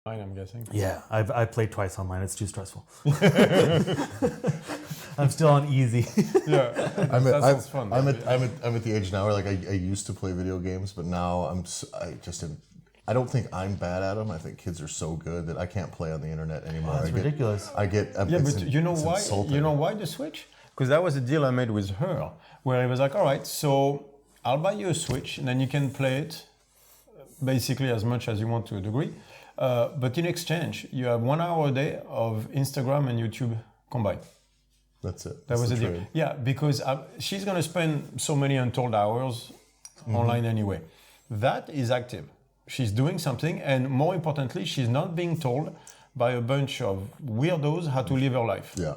I'm guessing. Yeah, I played twice online. It's too stressful. I'm still on easy. Yeah, that sounds fun. I'm at the age now where like I used to play video games, but now I don't think I'm bad at them. I think kids are so good that I can't play on the internet anymore. That's ridiculous. But you know why? Insulting. You know why the Switch? Because that was a deal I made with her, where it was like, all right, so I'll buy you a Switch, and then you can play it basically as much as you want to a degree. But in exchange, you have 1 hour a day of Instagram and YouTube combined. That's it. That was the deal. Yeah, because she's going to spend so many untold hours online anyway. That is active. She's doing something, and more importantly, she's not being told by a bunch of weirdos how to live her life. Yeah.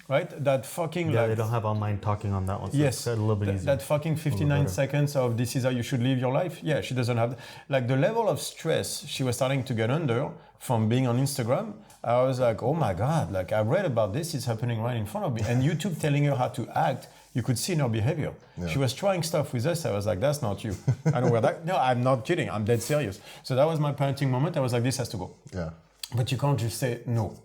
Right? That fucking they don't have online talking on that one. So yes, it's a little bit easier. That fucking 59 seconds of this is how you should live your life. Yeah, she doesn't have like the level of stress she was starting to get under from being on Instagram. I was like, oh my God, like I read about this, it's happening right in front of me. And YouTube telling her how to act, you could see in her behavior. Yeah. She was trying stuff with us. I was like, that's not you. I know where that, no, I'm not kidding. I'm dead serious. So that was my parenting moment. I was like, this has to go. Yeah. But you can't just say no.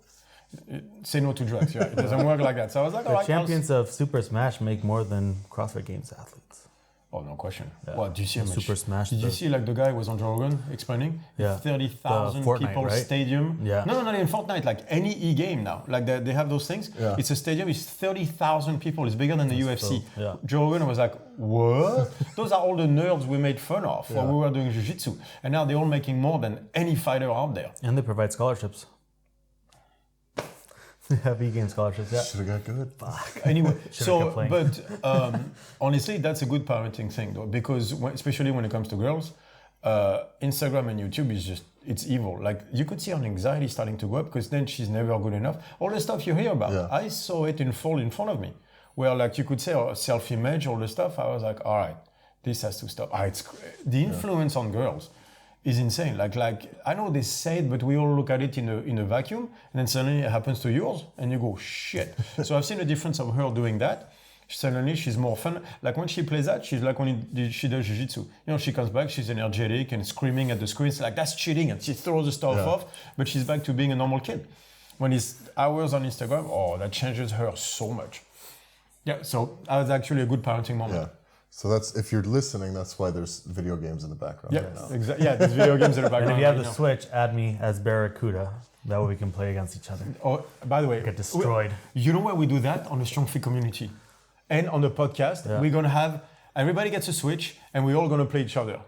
Say no to drugs. Yeah, it doesn't work like that. So I was like, all the right, champions of Super Smash make more than CrossFit Games athletes. Oh, no question. Yeah. Well, do you see how much? Super Smash. Did you see like the guy was on Joe Rogan explaining? Yeah. 30,000 people right? stadium. Yeah. No, not in Fortnite. Like any e-game now. Like they have those things. Yeah. It's a stadium. It's 30,000 people. It's bigger than the UFC. Yeah. Joe Rogan was like, what? Those are all the nerds we made fun of when we were doing jiu-jitsu. And now they're all making more than any fighter out there. And they provide scholarships. They have e-game scholarships. Yeah. Should have got good. Fuck. Anyway, Should've kept playing. but honestly, that's a good parenting thing though, because especially when it comes to girls, Instagram and YouTube is just, it's evil. Like you could see her anxiety starting to go up because then she's never good enough. All the stuff you hear about, I saw it in full in front of me, where like you could say self-image, all the stuff. I was like, all right, this has to stop. It's the influence on girls is insane. Like I know they say it, but we all look at it in a vacuum, and then suddenly it happens to yours, and you go shit. So I've seen a difference of her doing that. Suddenly she's more fun. Like when she plays that, she's like when she does jiu-jitsu. You know, she comes back, she's energetic and screaming at the screen. It's like that's cheating, and she throws the stuff off. But she's back to being a normal kid. When it's hours on Instagram, that changes her so much. Yeah. So that was actually a good parenting moment. Yeah. So that's, if you're listening, that's why there's video games in the background right now. Exactly. Yeah, there's video games in the background. And if you have the Switch, add me as Barracuda. That way we can play against each other. Oh, by the way, get destroyed. You know where we do that? On the StrongFit community. And on the podcast, we're going to have, everybody gets a Switch and we're all going to play each other.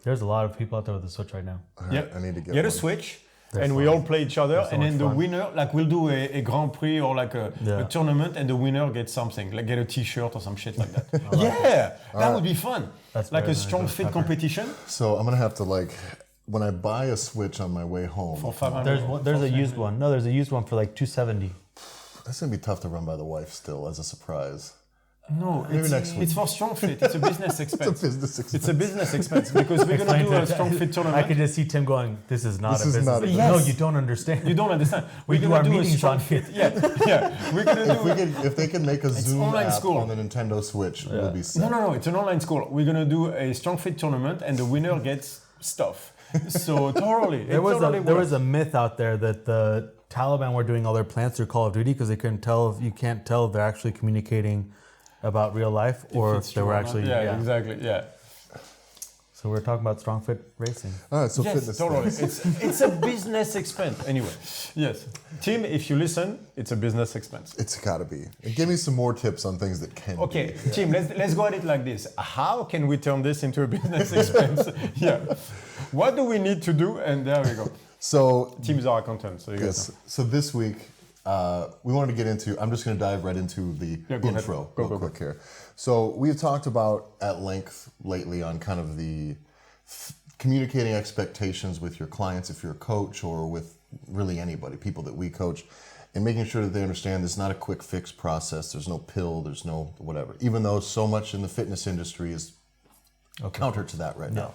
There's a lot of people out there with the Switch right now. Yeah, I need to get a one. Switch. That's and fun. we all play each other, so and then the fun. winner, like we'll do a Grand Prix or like a tournament, and the winner gets something, like get a T-shirt or some shit like that. That would be fun. That's like a nice. StrongFit competition. So I'm gonna have to when I buy a Switch on my way home. For 500. There's a used one. No, there's a used one for like $270. That's gonna be tough to run by the wife still as a surprise. No, Maybe next week. It's for StrongFit. It's a business expense. It's a business expense. It's a business expense because we're going to do a StrongFit tournament. I could just see Tim going, this is not a business expense. Yes. No, you don't understand. You don't understand. We do our meetings on Fit. Yeah. We're going to do if they can make a Zoom online app school on the Nintendo Switch, we'll be set. No. It's an online school. We're going to do a StrongFit tournament and the winner gets stuff. So totally. There was a myth out there that the Taliban were doing all their plans through Call of Duty because they couldn't tell if they're actually communicating about real life or if they were actually exactly So we're talking about StrongFit racing. All right, so yes, fitness totally. things. It's a business expense anyway. Yes, Tim, if you listen, it's a business expense. It's gotta be. And give me some more tips on things that can Okay, be. Tim, let's go at it like this. How can we turn this into a business expense? What do we need to do? And there we go. So Tim's our accountant. So you guys know. So this week we wanted to get into. I'm just going to dive right into the intro real quick here. So we've talked about at length lately on kind of the communicating expectations with your clients, if you're a coach or with really anybody, people that we coach, and making sure that they understand it's not a quick fix process. There's no pill. There's no whatever. Even though so much in the fitness industry is counter to that right now.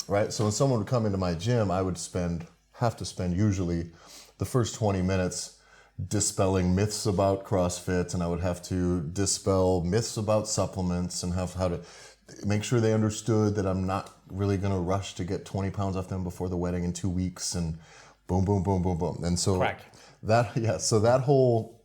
Right. So when someone would come into my gym, I would have to spend usually the first 20 minutes dispelling myths about CrossFit, and I would have to dispel myths about supplements and how to make sure they understood that I'm not really going to rush to get 20 pounds off them before the wedding in 2 weeks and boom, boom, boom, boom, boom. And so Crack. so that whole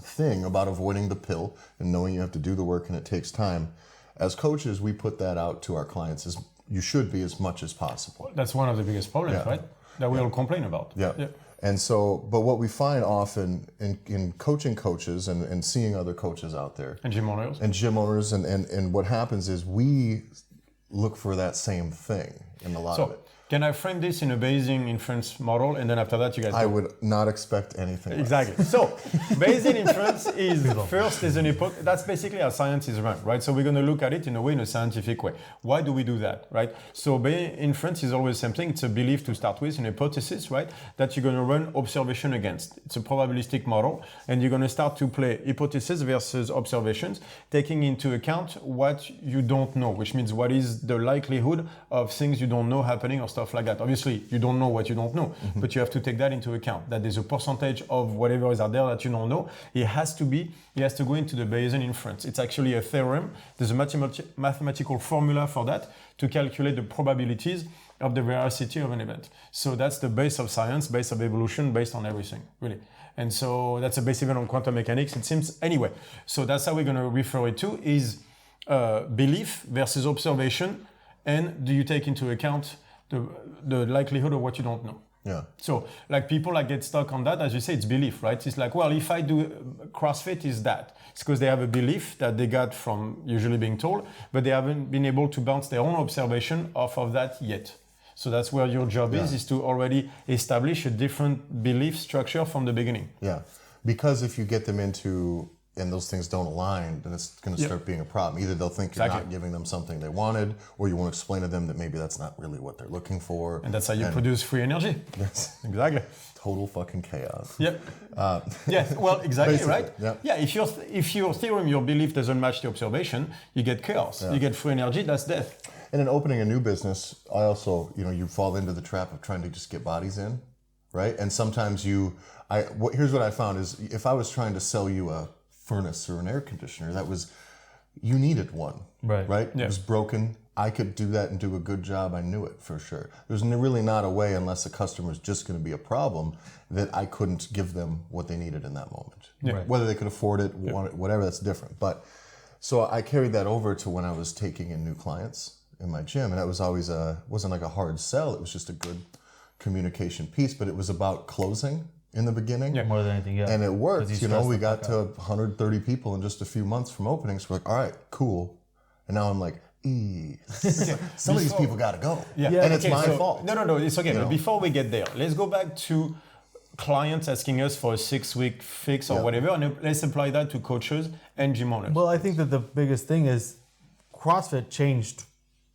thing about avoiding the pill and knowing you have to do the work and it takes time, as coaches, we put that out to our clients as you should be as much as possible. That's one of the biggest problems, right? That we all complain about. Yeah. And so, but what we find often in coaching coaches and seeing other coaches out there. And gym owners. And what happens is we look for that same thing in a lot of it. Can I frame this in a Bayesian inference model, and then after that you guys? I would not expect anything Exactly. less. So Bayesian inference is first is an epoch. That's basically how science is run, right? So we're going to look at it in a way, in a scientific way. Why do we do that, right? So Bayesian inference is always something. It's a belief to start with, an hypothesis, right? That you're going to run observation against. It's a probabilistic model, and you're going to start to play hypothesis versus observations, taking into account what you don't know, which means what is the likelihood of things you don't know happening or stuff like that. Obviously, you don't know what you don't know, but you have to take that into account, that there's a percentage of whatever is out there that you don't know. It has to go into the Bayesian inference. It's actually a theorem. There's a mathematical formula for that to calculate the probabilities of the veracity of an event. So that's the base of science, base of evolution, based on everything, really. And so that's a base even on quantum mechanics, it seems. Anyway, so that's how we're going to refer it to is belief versus observation, and do you take into account the likelihood of what you don't know. Yeah. So like people like get stuck on that, as you say, it's belief, right? It's like, well, if I do CrossFit, is that? It's because they have a belief that they got from usually being told, but they haven't been able to bounce their own observation off of that yet. So that's where your job is to already establish a different belief structure from the beginning. Yeah. Because if you get them into, and those things don't align, then it's going to start being a problem. Either they'll think you're not giving them something they wanted, or you won't explain to them that maybe that's not really what they're looking for. And that's how you produce free energy. Yes. Exactly. Total fucking chaos. Yep. Well, exactly, right? Yeah. If your theorem, your belief doesn't match the observation, you get chaos. You get free energy, that's death. And in opening a new business, I also, you fall into the trap of trying to just get bodies in, right? And sometimes here's what I found is if I was trying to sell you a furnace or an air conditioner, you needed one, right? Yeah. It was broken. I could do that and do a good job. I knew it for sure. There's really not a way, unless the customer is just going to be a problem, that I couldn't give them what they needed in that moment. Yeah. Right. Whether they could afford it, want it, whatever, that's different. But so I carried that over to when I was taking in new clients in my gym, and it was always wasn't like a hard sell. It was just a good communication piece, but it was about closing in the beginning. Yeah, more than anything, yeah. And it worked. We got to 130 people in just a few months from openings. We're like, all right, cool. And now I'm like, some of these people got to go. Yeah. And it's my fault. No, it's okay. But before we get there, let's go back to clients asking us for a 6-week fix or whatever, and let's apply that to coaches and gym owners. Well, I think that the biggest thing is CrossFit changed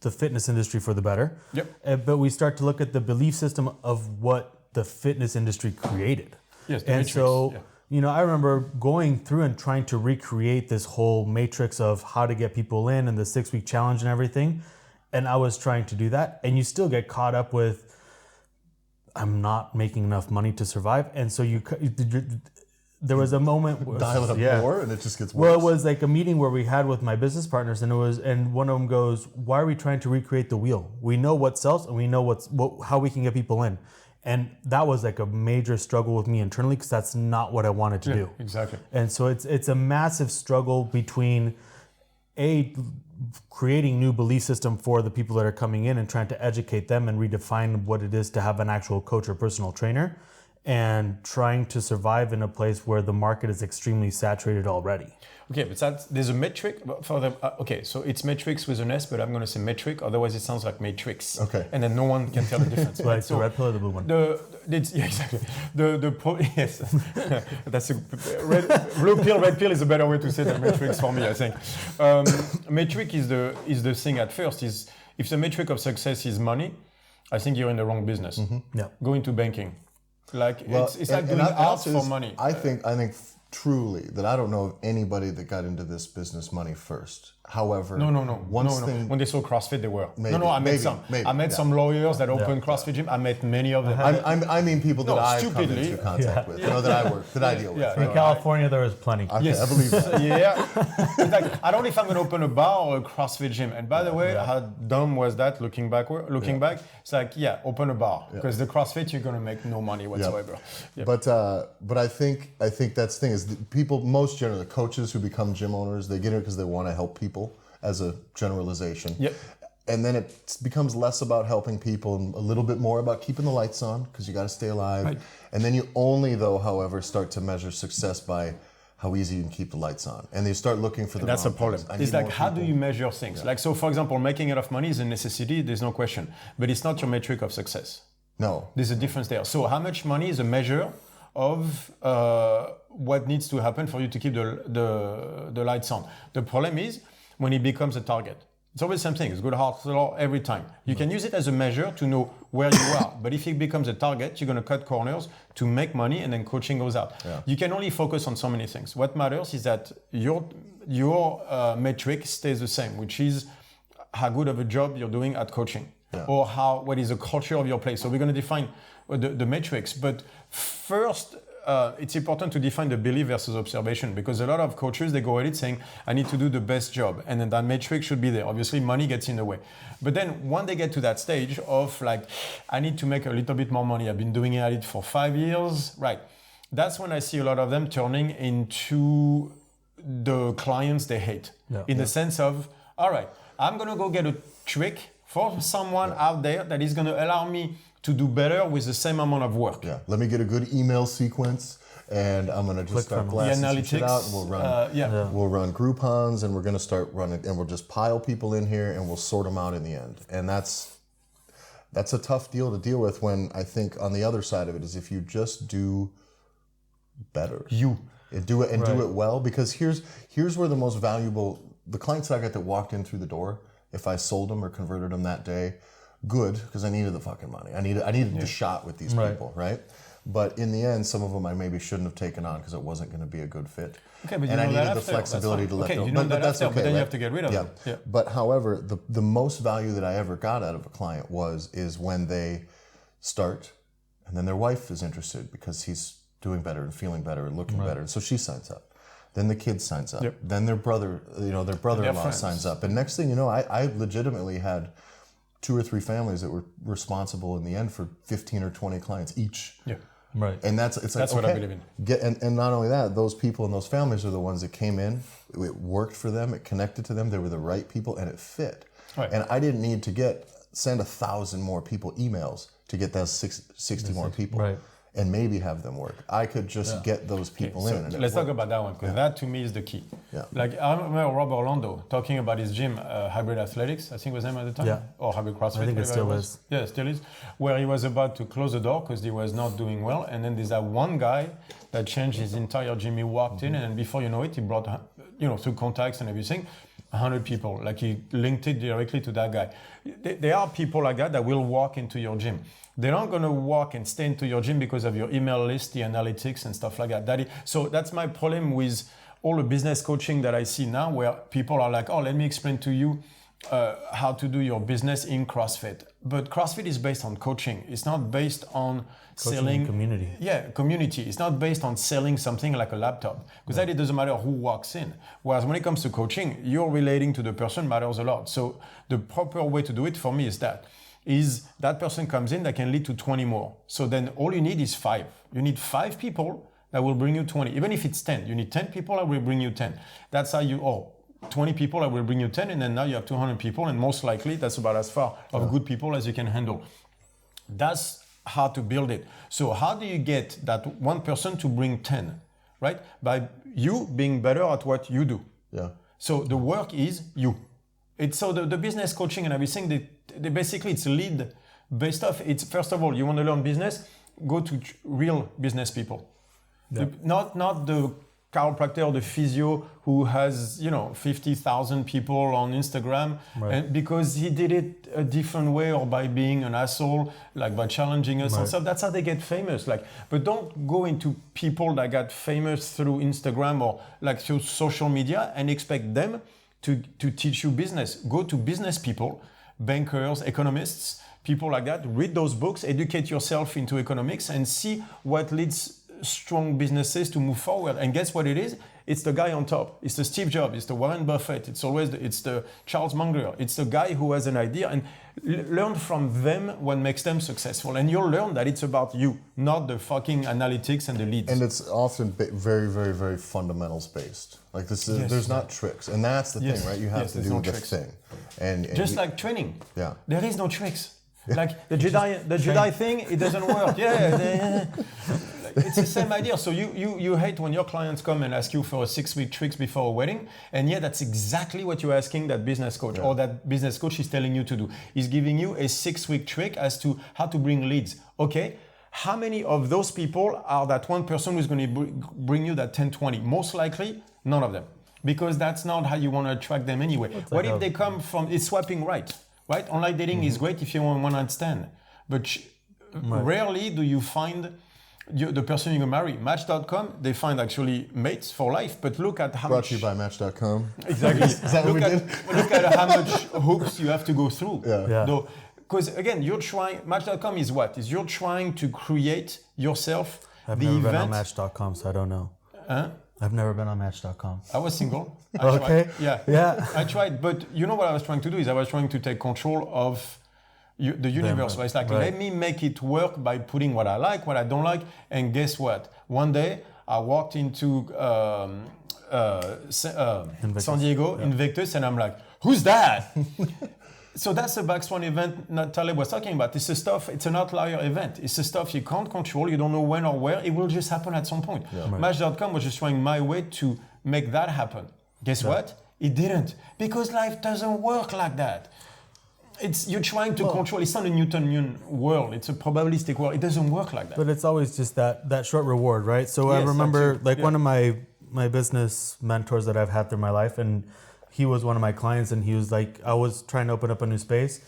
the fitness industry for the better. Yep. But we start to look at the belief system of what the fitness industry created. Yes, the and matrix. so, I remember going through and trying to recreate this whole matrix of how to get people in and the 6-week challenge and everything. And I was trying to do that. And you still get caught up with, I'm not making enough money to survive. And so there was a moment where, dial it up more and it just gets worse. Well, it was like a meeting where we had with my business partners, and one of them goes, why are we trying to recreate the wheel? We know what sells and we know how we can get people in. And that was like a major struggle with me internally, because that's not what I wanted to do. Exactly. And so it's a massive struggle between creating new belief system for the people that are coming in and trying to educate them and redefine what it is to have an actual coach or personal trainer, and trying to survive in a place where the market is extremely saturated already. Okay, but there's a metric for them. So it's metrics with an S, but I'm going to say metric, otherwise it sounds like matrix. Okay. And then no one can tell the difference. Like the red pill or the blue one? Exactly. Yes. That's a blue pill, red pill is a better way to say than metrics for me, I think. Metric is the thing at first. Is if the metric of success is money, I think you're in the wrong business. Yeah. Go into banking. It's like doing and art for money. I think truly that I don't know of anybody that got into this business money first. However, No. When they saw CrossFit, they were. Maybe, I met some. maybe, I met some lawyers that opened CrossFit gym. I met many of them. I mean people that I've come stupidly. into contact with, that I deal with. Yeah. Right? In California, there was plenty. Okay, I believe that. Yeah. It's like, I don't know if I'm going to open a bar or a CrossFit gym. And by the way, how dumb was that looking back? It's like, open a bar. Because the CrossFit, you're going to make no money whatsoever. Yeah. But I think that's the thing is people, most generally, coaches who become gym owners, they get it because they want to help people as a generalization. Yep. And then it becomes less about helping people and a little bit more about keeping the lights on because you got to stay alive. Right. And then you only, though, however, start to measure success by how easy you can keep the lights on. And you start looking for the That's wrong the problem. things. It's like, how do you measure things? Yeah. Like, so for example, making enough money is a necessity, there's no question. But it's not your metric of success. No. There's a difference there. So how much money is a measure of what needs to happen for you to keep the lights on. The problem is when it becomes a target. It's always the same thing. It's good hustle every time. You can use it as a measure to know where you are. But if it becomes a target, you're going to cut corners to make money and then coaching goes out. Yeah. You can only focus on so many things. What matters is that your metric stays the same, which is how good of a job you're doing at coaching. Yeah. Or what is the culture of your place. So we're going to define the metrics. But first, it's important to define the belief versus observation because a lot of coaches, they go at it saying, I need to do the best job. And then that metric should be there. Obviously, money gets in the way. But then when they get to that stage of like, I need to make a little bit more money. I've been doing it for 5 years. Right. That's when I see a lot of them turning into the clients they hate. Yeah. In the sense of, all right, I'm going to go get a trick for someone out there that is going to allow me to do better with the same amount of work. Yeah, let me get a good email sequence and I'm going to just start blasting some shit out and we'll run Groupons and we're going to start running and we'll just pile people in here and we'll sort them out in the end. And that's a tough deal to deal with when I think on the other side of it is if you just do better. Do it well because here's where the most valuable, the clients that I got that walked in through the door, if I sold them or converted them that day, good, because I needed the fucking money. I needed the shot with these people, right? But in the end, some of them I maybe shouldn't have taken on because it wasn't going to be a good fit. Okay, but and I needed the flexibility to let go. But that's okay. But then you have to get rid of them. Yeah. But however, the most value that I ever got out of a client is when they start, and then their wife is interested because he's doing better and feeling better and looking better, and so she signs up. Then the kid signs up. Yep. Then their brother-in-law signs up. And next thing you know, I legitimately had 2 or 3 families that were responsible in the end for 15 or 20 clients each. Yeah. Right. And that's what I believe in. And not only that, those people and those families are the ones that came in. It worked for them. It connected to them. They were the right people, and it fit. Right. And I didn't need to send 1,000 more people emails to get those 60 more people. Right. And maybe have them work. I could just get those people in. So let's talk about that one because that to me is the key. Yeah. Like I remember Rob Orlando talking about his gym, Hybrid Athletics, I think was his name at the time, or Hybrid CrossFit. I think it still is. Yeah, it still is. Where he was about to close the door because he was not doing well, and then there's that one guy that changed his entire gym. He walked in, and then before you know it, he brought, through contacts and everything, 100 people. Like he linked it directly to that guy. There are people like that will walk into your gym. They're not going to walk and stay into your gym because of your email list, the analytics and stuff like that. So that's my problem with all the business coaching that I see now where people are like, oh, let me explain to you how to do your business in CrossFit. But CrossFit is based on coaching. It's not based on selling. Community. Yeah, community. It's not based on selling something like a laptop because that it doesn't matter who walks in. Whereas when it comes to coaching, you're relating to the person matters a lot. So the proper way to do it for me is that person comes in that can lead to 20 more. So then all you need is 5. You need 5 people that will bring you 20. Even if it's 10, you need 10 people that will bring you 10. That's how 20 people that will bring you 10, and then now you have 200 people, and most likely that's about as far of good people as you can handle. That's how to build it. So how do you get that one person to bring 10, right? By you being better at what you do. Yeah. So the work is you. It's so the business coaching and everything, they basically it's lead based stuff. It's first of all, you want to learn business, go to real business people. Yeah. Not the chiropractor or the physio who has 50,000 people on Instagram, and because he did it a different way or by being an asshole, like by challenging us and stuff. That's how they get famous. But don't go into people that got famous through Instagram or like through social media and expect them to teach you business. Go to business people, bankers, economists, people like that. Read those books, educate yourself into economics, and see what leads strong businesses to move forward. And guess what it is? It's the guy on top. It's the Steve Jobs. It's the Warren Buffett. It's the Charles Munger. It's the guy who has an idea, and learn from them what makes them successful. And you'll learn that it's about you, not the fucking analytics and the leads. And it's often very, very, very fundamentals based. Like this is, there's not tricks, and that's the thing, right? You have to do the thing. And just like training. Yeah. There is no tricks. Like the Jedi thing, it doesn't work. It's the same idea. So you hate when your clients come and ask you for a 6-week tricks before a wedding, and yet that's exactly what you're asking that business coach, or that business coach is telling you to do. He's giving you a 6-week trick as to how to bring leads. Okay, how many of those people are that one person who's going to bring you that 10, 20? Most likely, none of them, because that's not how you want to attract them anyway. What if they come from, it's swiping right? Online dating is great if you want to understand, but rarely do you find the person you're going to marry. Match.com, they find actually mates for life, but look at how Brought to you by Match.com. Exactly. Is that what we did? Look at how much hoops you have to go through. Yeah. Because again, Match.com is what? Is you're trying to create yourself I've the never event. been on Match.com, so I don't know. I've never been on Match.com. I was single. Okay. Yeah. I tried, but you know what I was trying to do is I was trying to take control of the universe. So it's like, let me make it work by putting what I like, what I don't like. And guess what? One day I walked into San Diego, Invictus, and I'm like, who's that? So that's the Black Swan event Taleb was talking about. It's an outlier event. It's the stuff you can't control. You don't know when or where. It will just happen at some point. Match.com was just trying my way to make that happen. Guess what? It didn't. Because life doesn't work like that. You're trying to control. It's not a Newtonian world. It's a probabilistic world. It doesn't work like that. But it's always just that short reward, right? So I remember one of my business mentors that I've had through my life, and he was one of my clients, and he was like, I was trying to open up a new space,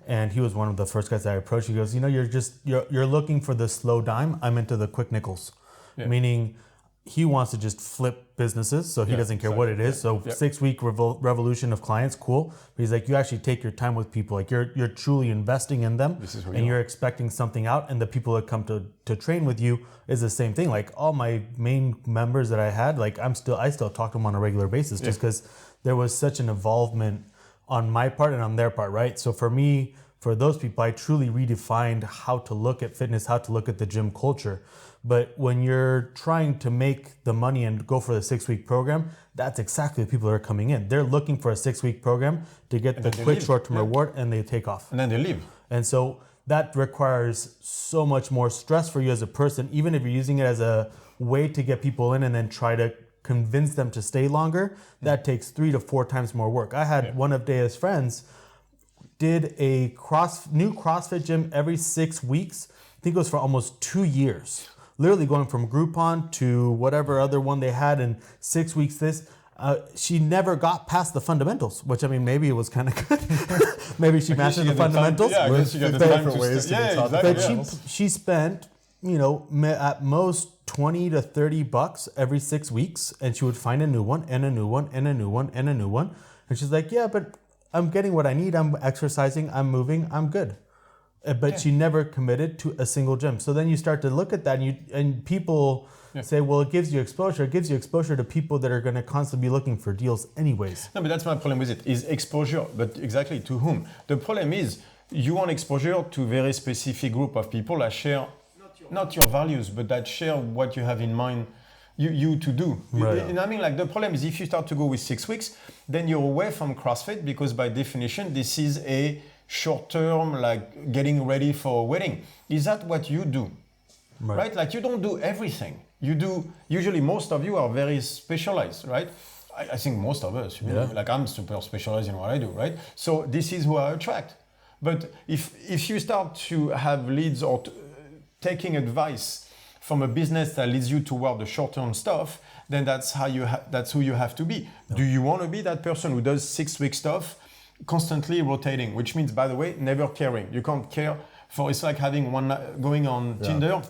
and he was one of the first guys that I approached. He goes, you're looking for the slow dime. I'm into the quick nickels, meaning he wants to just flip businesses, so he doesn't care what it is. So 6-week revolution of clients, cool. But he's like, you actually take your time with people. Like you're truly investing in them, and you're expecting something out. And the people that come to train with you is the same thing. Like all my main members that I had, like I still talk to them on a regular basis, just because there was such an involvement on my part and on their part, right? So for me, for those people, I truly redefined how to look at fitness, how to look at the gym culture. But when you're trying to make the money and go for the 6-week program, that's exactly the people that are coming in. They're looking for a 6-week program to get the quick short-term reward, and they take off. And then they leave. And so that requires so much more stress for you as a person, even if you're using it as a way to get people in and then try to convince them to stay longer. That takes 3 to 4 times more work. I had one of Dea's friends did a new CrossFit gym every 6 weeks. I think it was for almost 2 years. Literally going from Groupon to whatever other one they had in 6 weeks. She never got past the fundamentals, which I mean, maybe it was kind of good. Maybe she mastered the fundamentals. I guess she got the time to ways to yeah, talk exactly. But she spent, at most $20 to $30 every 6 weeks, and she would find a new one and a new one and a new one and a new one. And she's like, yeah, but I'm getting what I need. I'm exercising. I'm moving. I'm good. But she never committed to a single gym. So then you start to look at that, and people say, well, it gives you exposure. It gives you exposure to people that are going to constantly be looking for deals anyways. No, but that's my problem with it, is exposure. But exactly to whom? The problem is you want exposure to a very specific group of people that share, not your values, but that share what you have in mind you to do. Right. You know what I mean? Like the problem is if you start to go with 6 weeks, then you're away from CrossFit, because by definition, this is a short-term, like getting ready for a wedding. Is that what you do? Right? Like you don't do everything. You do, usually most of you are very specialized, right? I think most of us, like I'm super specialized in what I do, right? So this is who I attract. But if you start to have leads or taking advice from a business that leads you toward the short-term stuff, then that's who you have to be. No. Do you want to be that person who does 6-week stuff, constantly rotating, which means, by the way, never caring. You can't care for, it's like having going on Tinder,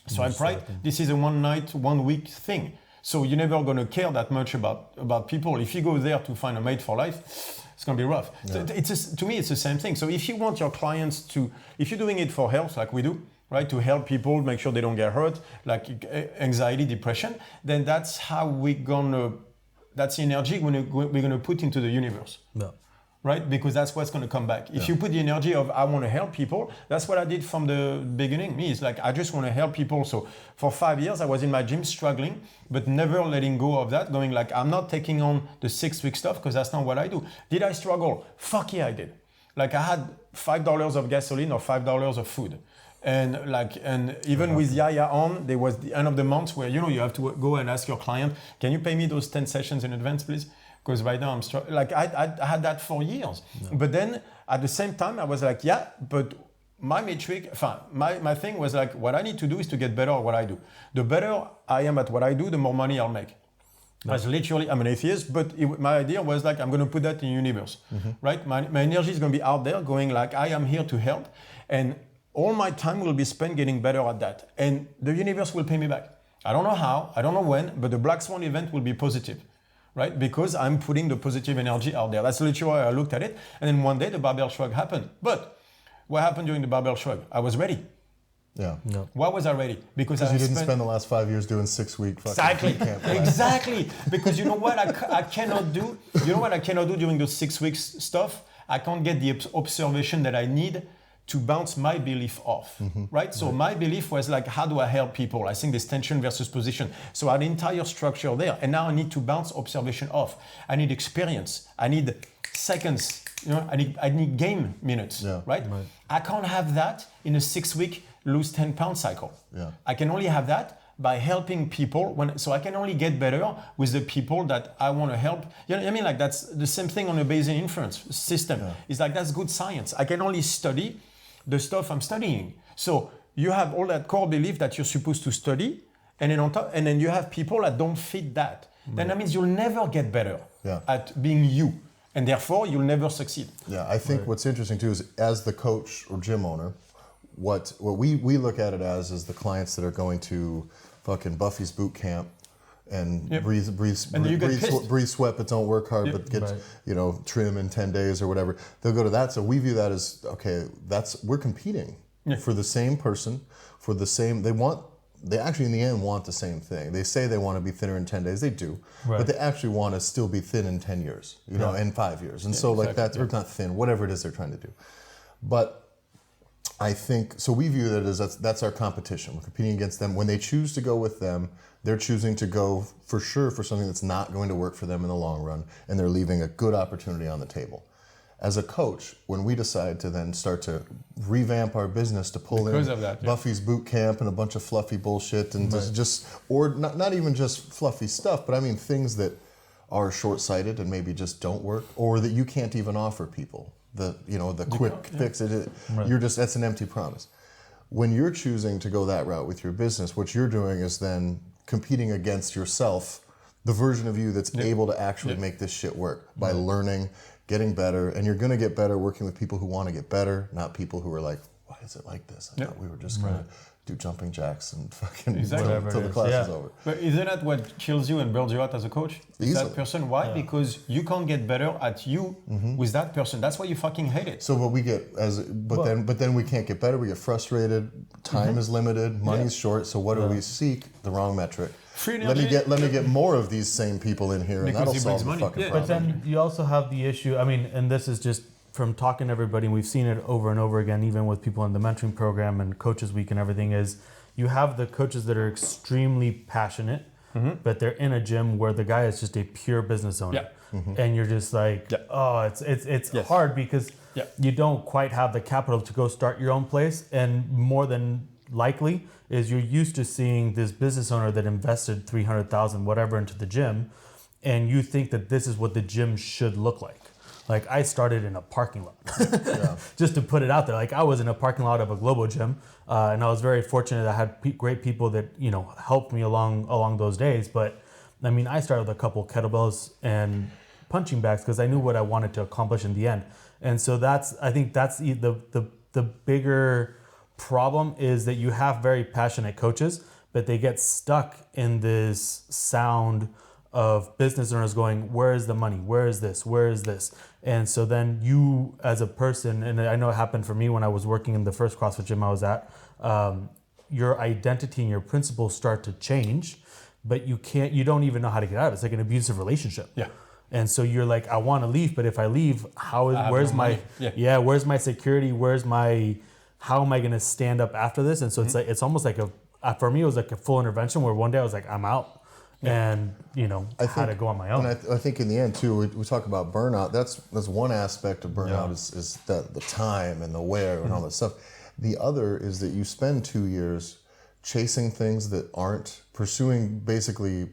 swipe right. This is a 1 night, 1 week thing. So you're never going to care that much about people. If you go there to find a mate for life, it's going to be rough. Yeah. So to me, it's the same thing. So if you want your clients if you're doing it for health, like we do, right, to help people make sure they don't get hurt, like anxiety, depression, then that's how that's the energy we're going to put into the universe. Yeah. Right? Because that's what's going to come back. If you put the energy of, I want to help people, that's what I did from the beginning. Me, it's like, I just want to help people. So for 5 years, I was in my gym struggling, but never letting go of that, going like, I'm not taking on the 6-week stuff because that's not what I do. Did I struggle? Fuck yeah, I did. Like I had $5 of gasoline or $5 of food. And even with Yaya on, there was the end of the month where, you have to go and ask your client, can you pay me those 10 sessions in advance, please? Because right now I'm struggling. Like I had that for years. No. But then at the same time, I was like, yeah, but my metric, my thing was like, what I need to do is to get better at what I do. The better I am at what I do, the more money I'll make. No. I'm an atheist, but my idea was like, I'm going to put that in the universe, right? My energy is going to be out there going like, I am here to help. And all my time will be spent getting better at that. And the universe will pay me back. I don't know how, I don't know when, but the Black Swan event will be positive. Right? Because I'm putting the positive energy out there. That's literally why I looked at it. And then one day the barbell shrug happened. But what happened during the barbell shrug? I was ready. Yeah. No. Why was I ready? Because you didn't spend the last 5 years doing 6-week fucking camp. Exactly. Because you know what I cannot do? You know what I cannot do during those 6 weeks stuff? I can't get the observation that I need to bounce my belief off, right? So my belief was like, how do I help people? I think there's tension versus position. So I had an entire structure there. And now I need to bounce observation off. I need experience. I need seconds. I need game minutes, right? I can't have that in a 6-week lose 10 pound cycle. Yeah. I can only have that by helping people. So I can only get better with the people that I want to help. You know what I mean? Like that's the same thing on a Bayesian inference system. Yeah. It's like, that's good science. I can only study the stuff I'm studying. So you have all that core belief that you're supposed to study, and then on top, and then you have people that don't fit that. Then that means you'll never get better at being you, and therefore you'll never succeed. Yeah, I think what's interesting too is, as the coach or gym owner, what we look at it as is the clients that are going to fucking Buffy's boot camp and breathe sweat but don't work hard, but get trim in 10 days or whatever. They'll go to that. So we view that as, okay, we're competing for the same person, for the same, they actually in the end want the same thing. They say they want to be thinner in 10 days, they do, but they actually want to still be thin in 10 years, in 5 years. And so like that, or not thin, whatever it is they're trying to do. But I think, so we view that as that's our competition. We're competing against them. When they choose to go with them, they're choosing to go for sure for something that's not going to work for them in the long run, and they're leaving a good opportunity on the table. As a coach, when we decide to then start to revamp our business to pull Buffy's boot camp and a bunch of fluffy bullshit and or not even just fluffy stuff, but I mean things that are short-sighted and maybe just don't work, or that you can't even offer people. The quick fix, that's an empty promise. When you're choosing to go that route with your business, what you're doing is then competing against yourself, the version of you that's able to actually make this shit work by learning, getting better, and you're going to get better working with people who want to get better, not people who are like, why is it like this? I thought we were just going to do jumping jacks and fucking until the class is over. But isn't that what kills you and burns you out as a coach? Is that person? Why? Yeah. Because you can't get better at you with that person. That's why you fucking hate it. So what we get but then we can't get better. We get frustrated. Time is limited. Money's short. So what do we seek? The wrong metric. Let me get more of these same people in here, and that'll solve the fucking problem. But then you also have the issue. I mean, and this is just from talking to everybody, and we've seen it over and over again, even with people in the mentoring program and Coaches Week and everything, is you have the coaches that are extremely passionate, but they're in a gym where the guy is just a pure business owner. And you're just like, it's hard because you don't quite have the capital to go start your own place. And more than likely is you're used to seeing this business owner that invested $300,000 whatever into the gym, and you think that this is what the gym should look like. Like I started in a parking lot, just to put it out there. Like I was in a parking lot of a Globo gym, and I was very fortunate. I had great people that helped me along those days. But I mean, I started with a couple kettlebells and punching bags because I knew what I wanted to accomplish in the end. And so I think that's the bigger problem is that you have very passionate coaches, but they get stuck in this sound of business owners going, where is the money? Where is this? Where is this? And so then you as a person, and I know it happened for me when I was working in the first CrossFit gym I was at, your identity and your principles start to change, but you don't even know how to get out of it. It's like an abusive relationship. Yeah. And so you're like, I want to leave, but if I leave, where's my security? How am I going to stand up after this? And so it's like, it's almost like for me, it was like a full intervention where one day I was like, I'm out. And I had to go on my own. And I think in the end too, we talk about burnout. That's one aspect of burnout is that the time and the where and all that stuff. The other is that you spend 2 years chasing things that aren't pursuing basically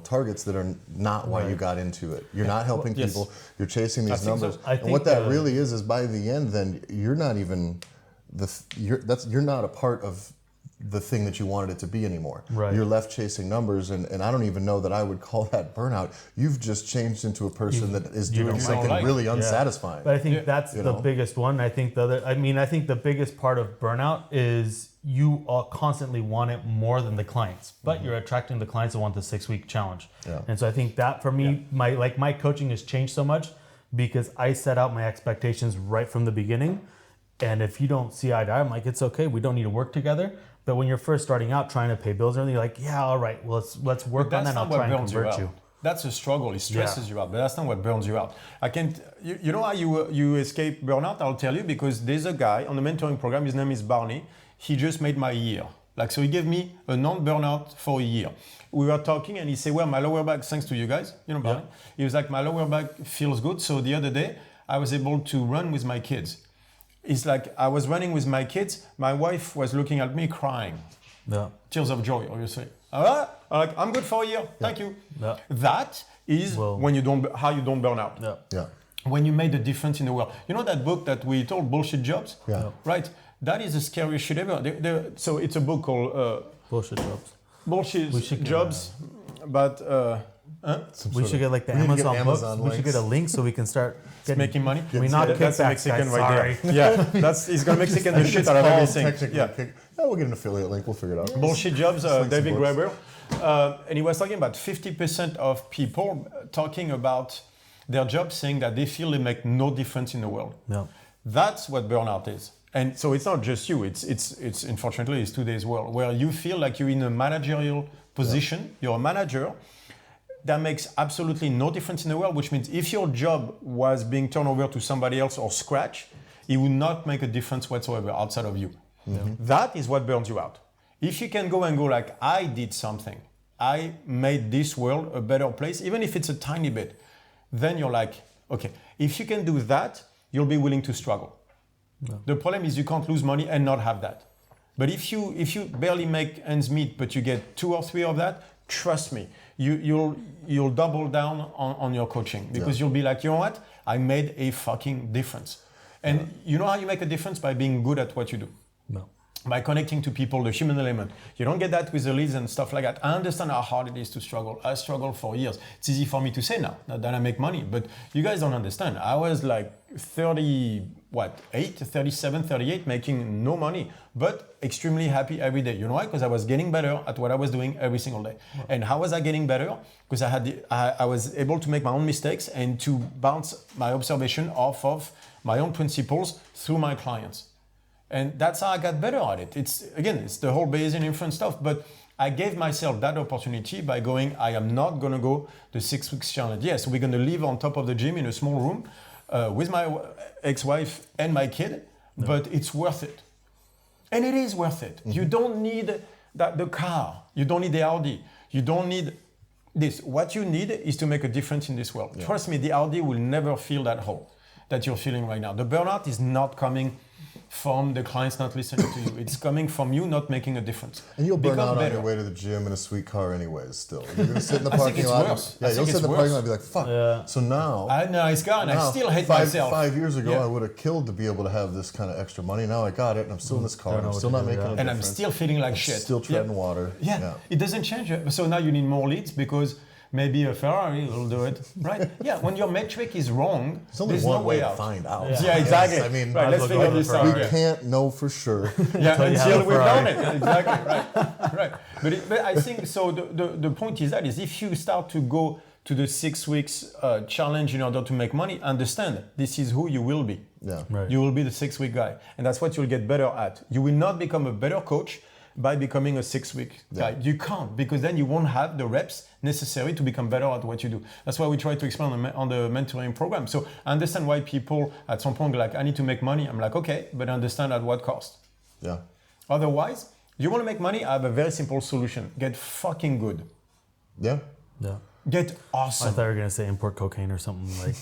targets that are not why you got into it. You're not helping people. You're chasing these numbers. So. And what that really is by the end, then you're not even you're not a part of the thing that you wanted it to be anymore. Right. You're left chasing numbers, and I don't even know that I would call that burnout. You've just changed into a person that is doing something really unsatisfying. But I think that's the biggest one. I think the biggest part of burnout is you constantly want it more than the clients, but you're attracting the clients that want the 6-week challenge. Yeah. And so I think that for me, my coaching has changed so much because I set out my expectations right from the beginning. And if you don't see eye to eye, I'm like, it's okay. We don't need to work together. But when you're first starting out trying to pay bills and everything, you're like, yeah, all right, well, let's work on that and I'll try and convert you. That's a struggle. It stresses you out, but that's not what burns you out. I can't. You know how you escape burnout? I'll tell you, because there's a guy on the mentoring program. His name is Barney. He just made my year. So he gave me a non-burnout for a year. We were talking and he said, well, my lower back, thanks to you guys, Barney. He was like, my lower back feels good. So the other day I was able to run with my kids. It's like I was running with my kids. My wife was looking at me crying. Yeah. Tears of joy, obviously. I'm good for a year. Thank you. Yeah. That is how you don't burn out. Yeah. When you made a difference in the world. You know that book that we told, Bullshit Jobs? Yeah. Right. That is the scariest shit ever. So it's a book called Bullshit Jobs. Bullshit Jobs. But we should get like the Amazon books. We should get a link so we can start making money. We not that's kickbacks, Mexican guys. right there. Yeah, he's gonna Mexican the shit out of everything. Yeah, we'll get an affiliate link. We'll figure it out. Bullshit Jobs, David Graeber, and he was talking about 50% of people talking about their job, saying that they feel they make no difference in the world. Yeah. That's what burnout is. And so it's not just you. It's unfortunately it's today's world where you feel like you're in a managerial position. You're a manager. That makes absolutely no difference in the world, which means if your job was being turned over to somebody else or scratch, it would not make a difference whatsoever outside of you. Mm-hmm. That is what burns you out. If you can go like, I did something, I made this world a better place, even if it's a tiny bit, then you're like, okay, if you can do that, you'll be willing to struggle. No. The problem is you can't lose money and not have that. But if you barely make ends meet, but you get 2 or 3 of that, trust me, you'll double down on your coaching because you'll be like, you know what? I made a fucking difference. And you know how you make a difference? By being good at what you do. No. By connecting to people, the human element. You don't get that with the leads and stuff like that. I understand how hard it is to struggle. I struggled for years. It's easy for me to say now that I make money, but you guys don't understand. I was like 37, 38, making no money, but extremely happy every day. You know why? Because I was getting better at what I was doing every single day. Wow. And how was I getting better? Because I was able to make my own mistakes and to bounce my observation off of my own principles through my clients. And that's how I got better at it. It's the whole Bayesian inference stuff, but I gave myself that opportunity by going, I am not going to go the 6 weeks challenge. Yes, we're going to live on top of the gym in a small room with my ex-wife and my kid, but it's worth it. And it is worth it. Mm-hmm. You don't need the car. You don't need the Audi. You don't need this. What you need is to make a difference in this world. Yeah. Trust me, the Audi will never fill that hole that you're feeling right now. The burnout is not coming from the clients not listening to you. It's coming from you not making a difference. And you'll burn Become out on better. your way to the gym in a sweet car anyways still. You're going to sit in the I think parking it's lot. worse. Yeah, I you'll think sit in it's the parking worse. lot and be like, fuck. Yeah. So now... I know, it's gone. I now, still hate five, myself. 5 years ago, Yeah. I would have killed to be able to have this kind of extra money. Now I got it, and I'm still in this car. Don't know I'm what still to not do, making yeah. a And difference. I'm still feeling like I'm shit. still treading water. Yeah, it doesn't change. So now you need more leads because maybe a Ferrari will do it, right? Yeah, when your metric is wrong, There's only there's one no way way to out. find out. Yeah, exactly. I mean, right, let's well figure go this for out. it. we Yeah. can't know for sure. Yeah, Until you have until a we've done Ferrari. it. Exactly, right. But I think, so the point is that is if you start to go to the 6 weeks challenge in order to make money, understand this is who you will be. Yeah. Right. You will be the 6 week guy. And that's what you'll get better at. You will not become a better coach by becoming a 6 week guy. You can't, because then you won't have the reps necessary to become better at what you do. That's why we try to explain on the mentoring program. So I understand why people at some point like, I need to make money. I'm like, okay, but understand at what cost. Yeah. Otherwise, you want to make money? I have a very simple solution. Get fucking good. Yeah. Yeah. Get I awesome. thought you were gonna say import cocaine or something like.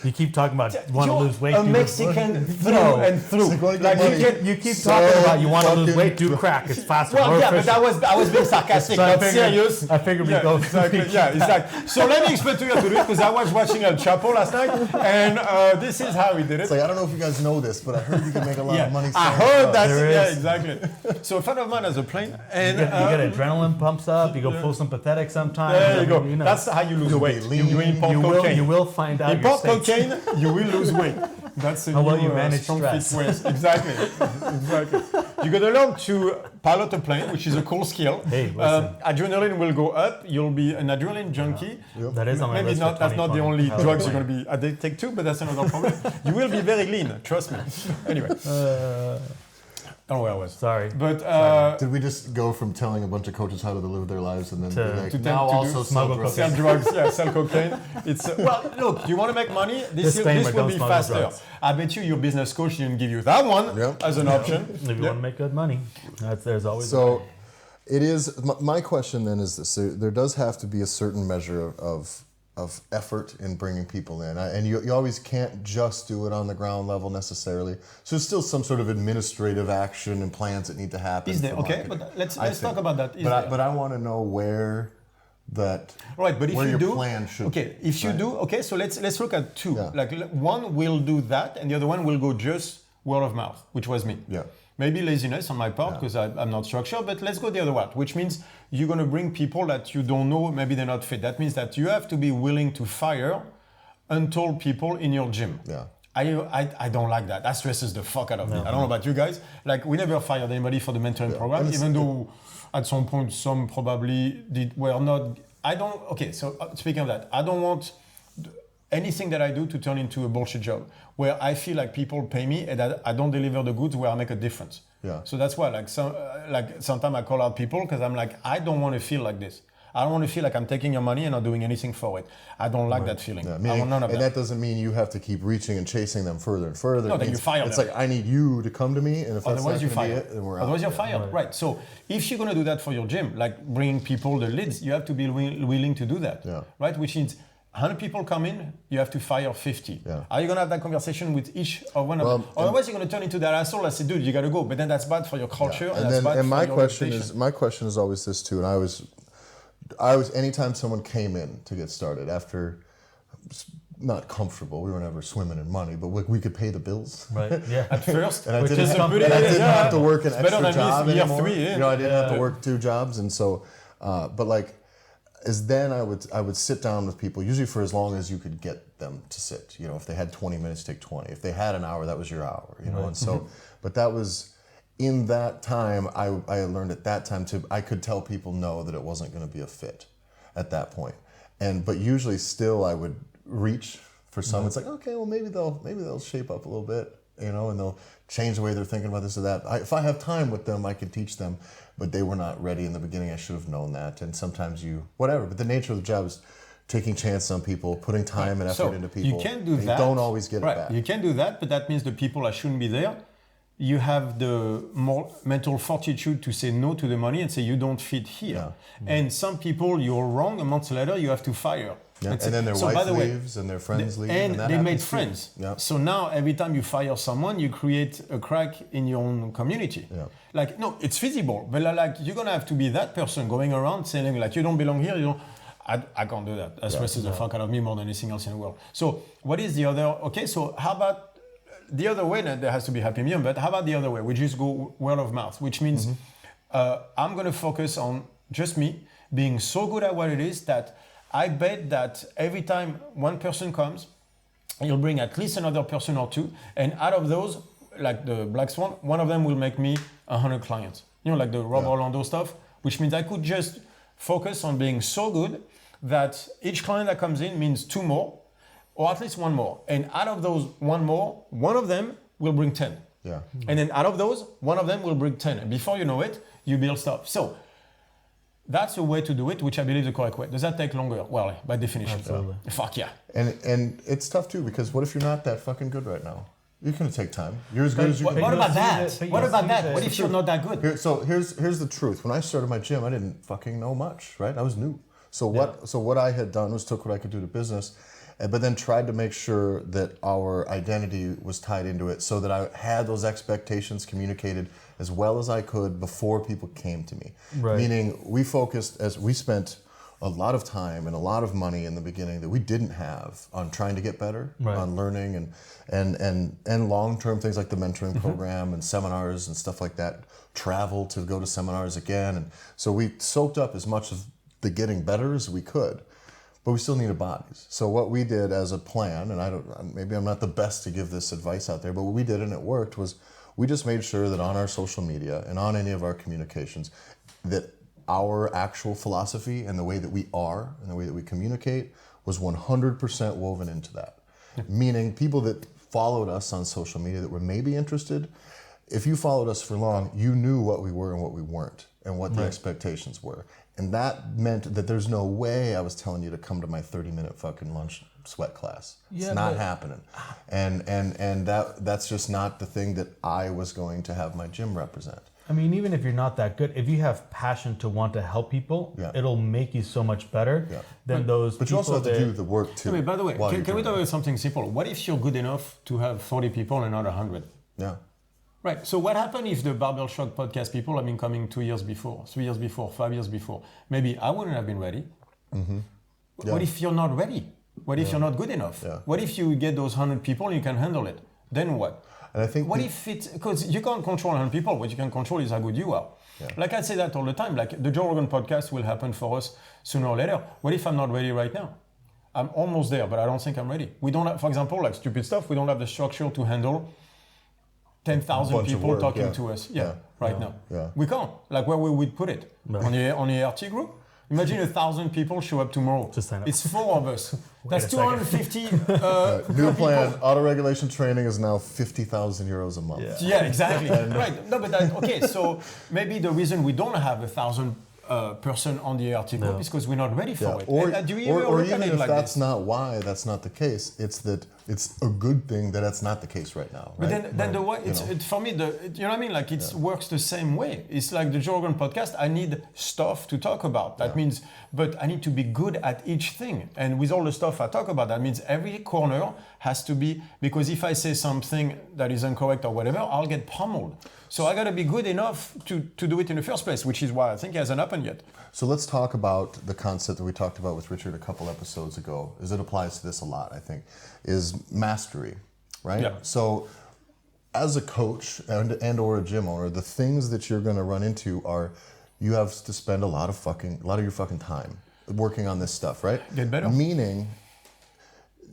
You keep talking about want to You're lose weight. a do- Mexican through No. and through. Like, You keep talking about you want to lose fucking- weight, do crack. It's faster. Well, more yeah, but efficient. I was being sarcastic, So I not figured- serious. I figured we'd go- exactly. Yeah, exactly. So let me explain to you how to do it, because I was watching El Chapo last night, and this is how he did it. It's like, I don't know if you guys know this, but I heard you can make a lot of money. I selling heard drugs. that. There Yeah, is. exactly. So a friend of mine has a plane, and You get adrenaline pumps up. You go full sympathetic sometimes. there you and, go. know. That's how you lose You'll be weight. lean. You import you cocaine. will find out your Import states. cocaine, you will lose weight. That's a How well new, you manage StrongFit stress. ways. Exactly. Exactly. You got to learn to pilot a plane, which is a cool skill. Hey, listen. Adrenaline will go up. You'll be an adrenaline junkie. That is on my Maybe list not. for That's not the 2020. only Hell, drugs yeah. you're going to be addicted to, but that's another problem. You will be very lean. Trust me. Anyway, don't know where I was. Sorry. But Did we just go from telling a bunch of coaches how to live their lives and then To- be like, to now them to also do- smuggle drugs? sell drugs, yeah, sell cocaine. It's well, look, you want to make money. This Disclaimer, will don't be smuggle faster. drugs. I bet your business coach didn't give you that one Yeah. as an option. If you Yeah. want to make good money, there's always. a So way. it is, my question then is this, there does have to be a certain measure of effort in bringing people in. And you always can't just do it on the ground level necessarily. So there's still some sort of administrative action and plans that need to happen. Is there? for Okay, marketing, but let's I talk think. about that. Is But there? I want to know where that, Right, but if where you your do, plan should okay, if you right? do, okay, so let's look at two. Yeah. Like one will do that, and the other one will go just word of mouth, which was me. Yeah. Maybe laziness on my part because I'm not structured, but let's go the other route, which means you're going to bring people that you don't know, maybe they're not fit. That means that you have to be willing to fire untold people in your gym. Yeah. I don't like that. That stresses the fuck out of me. I don't know about you guys. Like, we never fired anybody for the mentoring program, And it's- even though at some point some probably were not. I don't. Okay, so speaking of that, I don't want anything that I do to turn into a bullshit job where I feel like people pay me and that I don't deliver the goods where I make a difference. Yeah. So that's why, like sometimes I call out people because I'm like, I don't want to feel like this. I don't want to feel like I'm taking your money and not doing anything for it. I don't like that feeling. Yeah, I meaning, want none of and that. that doesn't mean you have to keep reaching and chasing them further and further. No, It then you means fire It's them. like, I need you to come to me, and if that's Otherwise, not you're going to be fired. it, then we're out. Otherwise, you're Yeah. fired. Right. So if you're going to do that for your gym, like bringing people the leads, you have to be willing to do that. Yeah. Right. Which means 100 people come in, you have to fire 50. Yeah. Are you going to have that conversation with each of one of them? Otherwise, you're going to turn into that asshole. I say, dude, you got to go. But then that's bad for your culture. And that's then, bad and for my your question reputation. is, my question is always this too. And I was anytime someone came in to get started after not comfortable, we were never swimming in money, but we could pay the bills. Right. Yeah. At first, And I Which didn't, is have, something- and I didn't Yeah. have to work an It's better extra than job year anymore. 3, yeah. You know, I didn't have to work 2 jobs, and so, but like, as then I would sit down with people usually for as long as you could get them to sit. You know, if they had 20 minutes, take 20. If they had an hour, that was your hour. You know, and so, but that was in that time. I learned at that time I could tell people no, that it wasn't going to be a fit at that point. But usually still I would reach for some. It's like, okay, well maybe they'll shape up a little bit, you know, and they'll change the way they're thinking about this or that. If I have time with them, I can teach them, but they were not ready in the beginning. I should have known that. And sometimes whatever, but the nature of the job is taking chances on people, putting time and effort So into people. you can do and that. You don't always get right. it back. You can do that, but that means the people that shouldn't be there you have the more mental fortitude to say no to the money and say you don't fit here. Yeah. And some people, you're wrong, a month later you have to fire. Yeah. And then their wife leaves and their friends leave. And that they made happens too. friends. Yeah. So now every time you fire someone, you create a crack in your own community. Yeah. Like, no, it's feasible, but like you're gonna have to be that person going around saying like, you don't belong here, you don't. I can't do that. That stresses the fuck out of me more than anything else in the world. So what is the other, okay, so how about the other way? That there has to be happy medium, but how about the other way? We just go word of mouth, which means I'm gonna focus on just me being so good at what it is that I bet that every time one person comes, you'll bring at least another person or two, and out of those, like the Black Swan, one of them will make me 100 clients. You know, like the Rob Orlando stuff, which means I could just focus on being so good that each client that comes in means 2 more, or at least 1 more. And out of those 1 more, one of them will bring 10. Yeah. And then out of those, one of them will bring 10. And before you know it, you build stuff. So that's a way to do it, which I believe is the correct way. Does that take longer? Well, by definition. Absolutely. Fuck yeah. And it's tough too, because what if you're not that fucking good right now? You're gonna take time. You're as good as you can. What be. about that? What about that? What if you're not that good? Here's the truth. When I started my gym, I didn't fucking know much, right? I was new. So what I had done was took what I could do to business, but then tried to make sure that our identity was tied into it, so that I had those expectations communicated as well as I could before people came to me. Right. Meaning we spent a lot of time and a lot of money in the beginning that we didn't have on trying to get better, on learning and long-term things like the mentoring program and seminars and stuff like that, travel to go to seminars again. And so we soaked up as much of the getting better as we could, but we still needed bodies. So what we did as a plan, and maybe I'm not the best to give this advice out there, but what we did, and it worked, was we just made sure that on our social media and on any of our communications, that our actual philosophy and the way that we are and the way that we communicate was 100% woven into that. Meaning people that followed us on social media that were maybe interested, if you followed us for long, you knew what we were and what we weren't and what the expectations were. And that meant that there's no way I was telling you to come to my 30-minute fucking lunch sweat class. It's not happening. And that's just not the thing that I was going to have my gym represent. I mean, even if you're not that good, if you have passion to want to help people, it'll make you so much better than those But people you also have to do the work too. Wait, by the way, can we talk about something simple? What if you're good enough to have 40 people and not 100? Yeah. Right. So what happened if the Barbell Shock podcast people have been coming 2 years before, 3 years before, 5 years before? Maybe I wouldn't have been ready. Mm-hmm. Yeah. What if you're not ready? What if you're not good enough? Yeah. What if you get those 100 people and you can handle it? Then what? And I think because you can't control 100 people, what you can control is how good you are. Yeah. Like I say that all the time, like the Joe Rogan podcast will happen for us sooner or later. What if I'm not ready right now? I'm almost there, but I don't think I'm ready. We don't have, for example, like stupid stuff, we don't have the structure to handle 10,000 people talking to us right now. Yeah. We can't. Like where we would put it? On the ART group? Imagine 1,000 people show up tomorrow. Just sign up. It's 4 of us. That's 250. New plan. Auto-regulation training is now 50,000 euros a month. Yeah, exactly. Right. No, but okay. So maybe the reason we don't have 1,000 person on the ART group is because we're not ready for it. Or even if like that's not why that's not the case, it's that it's a good thing that that's not the case right now. Right? But then the way for me, you know what I mean? Like it works the same way. It's like the Joe Rogan podcast. I need stuff to talk about. That means, but I need to be good at each thing. And with all the stuff I talk about, that means every corner has to be, because if I say something that is incorrect or whatever, I'll get pummeled. So I got to be good enough to do it in the first place, which is why I think it hasn't happened yet. So let's talk about the concept that we talked about with Richard a couple episodes ago, as it applies to this a lot, I think, is mastery, right? Yeah. So as a coach and or a gym owner, the things that you're going to run into are you have to spend a lot of your fucking time working on this stuff, right? Get better. Meaning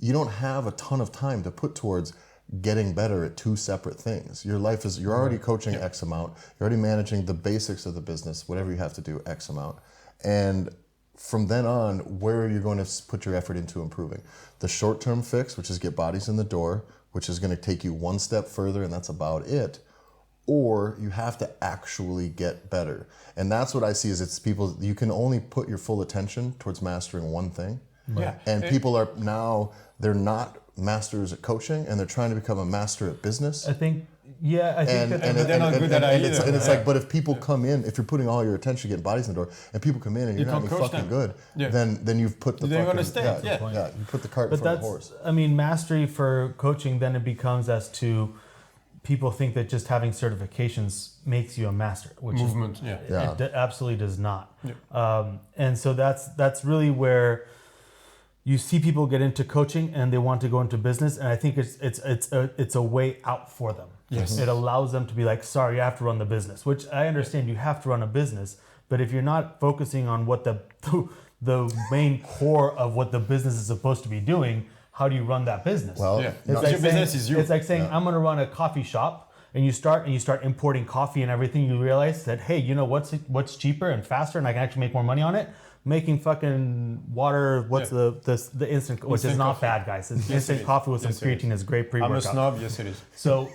you don't have a ton of time to put towards getting better at 2 separate things. Your life is, you're already coaching X amount, you're already managing the basics of the business, whatever you have to do, X amount. And from then on, where are you going to put your effort into improving? The short-term fix, which is get bodies in the door, which is going to take you one step further and that's about it. Or you have to actually get better. And that's what I see is it's people, you can only put your full attention towards mastering one thing. Yeah. And people are now, they're not masters at coaching and they're trying to become a master at business. I think Yeah, I think they're not good at it either. And it's like, but if people come in, if you're putting all your attention getting bodies in the door, and people come in and you're not any fucking good, then you've put the They're fucking gonna stay. you put the cart in front of the horse. I mean, mastery for coaching then it becomes as to people think that just having certifications makes you a master, which it absolutely does not. And so that's really where you see people get into coaching and they want to go into business, and I think it's a way out for them. Yes. It allows them to be like, sorry, you have to run the business, which I understand you have to run a business, but if you're not focusing on what the main core of what the business is supposed to be doing, how do you run that business? Well, your business is you. It's like saying, I'm going to run a coffee shop, and you start importing coffee and everything. You realize that, hey, you know what's cheaper and faster, and I can actually make more money on it. Making fucking water. What's the instant, which is not bad, guys. Instant coffee with some creatine is great pre-workout. I'm a snob. Yes, it is. So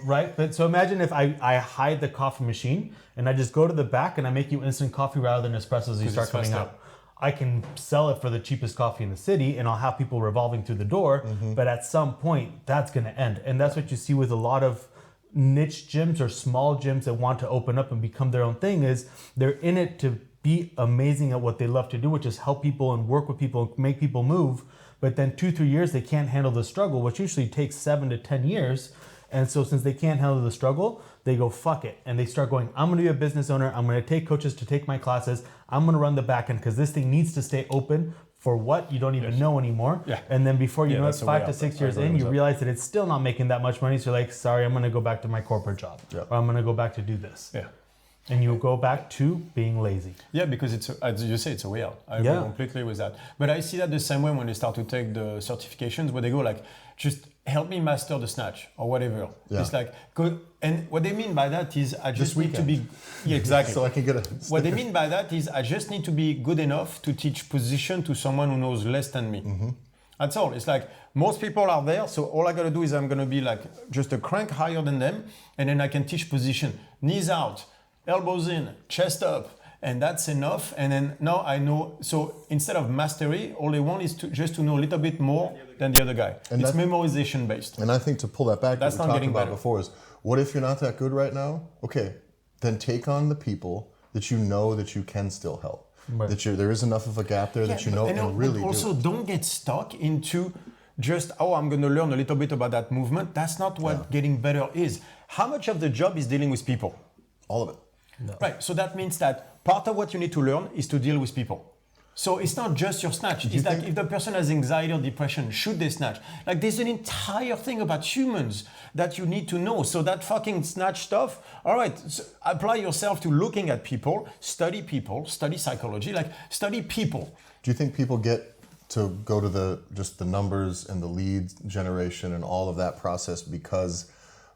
so imagine if I hide the coffee machine and I just go to the back and I make you instant coffee rather than espressos as you start coming out. I can sell it for the cheapest coffee in the city and I'll have people revolving through the door, but at some point that's going to end. And that's what you see with a lot of niche gyms or small gyms that want to open up and become their own thing, is they're in it to be amazing at what they love to do, which is help people and work with people and make people move. But then 2-3 years, they can't handle the struggle, which usually takes 7 to 10 years. And so since they can't handle the struggle, they go, fuck it. And they start going, I'm going to be a business owner. I'm going to take coaches to take my classes. I'm going to run the back end because this thing needs to stay open for what you don't even know anymore. Yeah. And then before you know it, 5 to 6 years in, you realize that it's still not making that much money. So you're like, sorry, I'm going to go back to my corporate job. Or I'm going to go back to do this. Yeah. And you go back to being lazy. Yeah, because as you say, it's a way out. I agree completely with that. But I see that the same way when they start to take the certifications, where they go like, just help me master the snatch or whatever. Yeah. It's like, good. And what they mean by that is I just need to be, exactly. So I can get a What they mean by that is I just need to be good enough to teach position to someone who knows less than me. That's all. It's like most people are there, so all I gotta do is I'm gonna be like just a crank higher than them, and then I can teach position. Knees out, elbows in, chest up, and that's enough. And then now I know. So instead of mastery, all they want is just to know a little bit more than the other guy. And it's memorization based. And I think to pull that back, that's what we talked about before is, what if you're not that good right now? Okay, then take on the people that you know that you can still help. Right. That there is enough of a gap there that you know and really also don't get stuck into just, I'm going to learn a little bit about that movement. That's not what getting better is. How much of the job is dealing with people? All of it. No. Right, so that means that part of what you need to learn is to deal with people. So it's not just your snatch. It's like if the person has anxiety or depression, should they snatch? Like there's an entire thing about humans that you need to know. So that fucking snatch stuff, all right, so apply yourself to looking at people, study psychology, like study people. Do you think people get to go to the numbers and the lead generation and all of that process because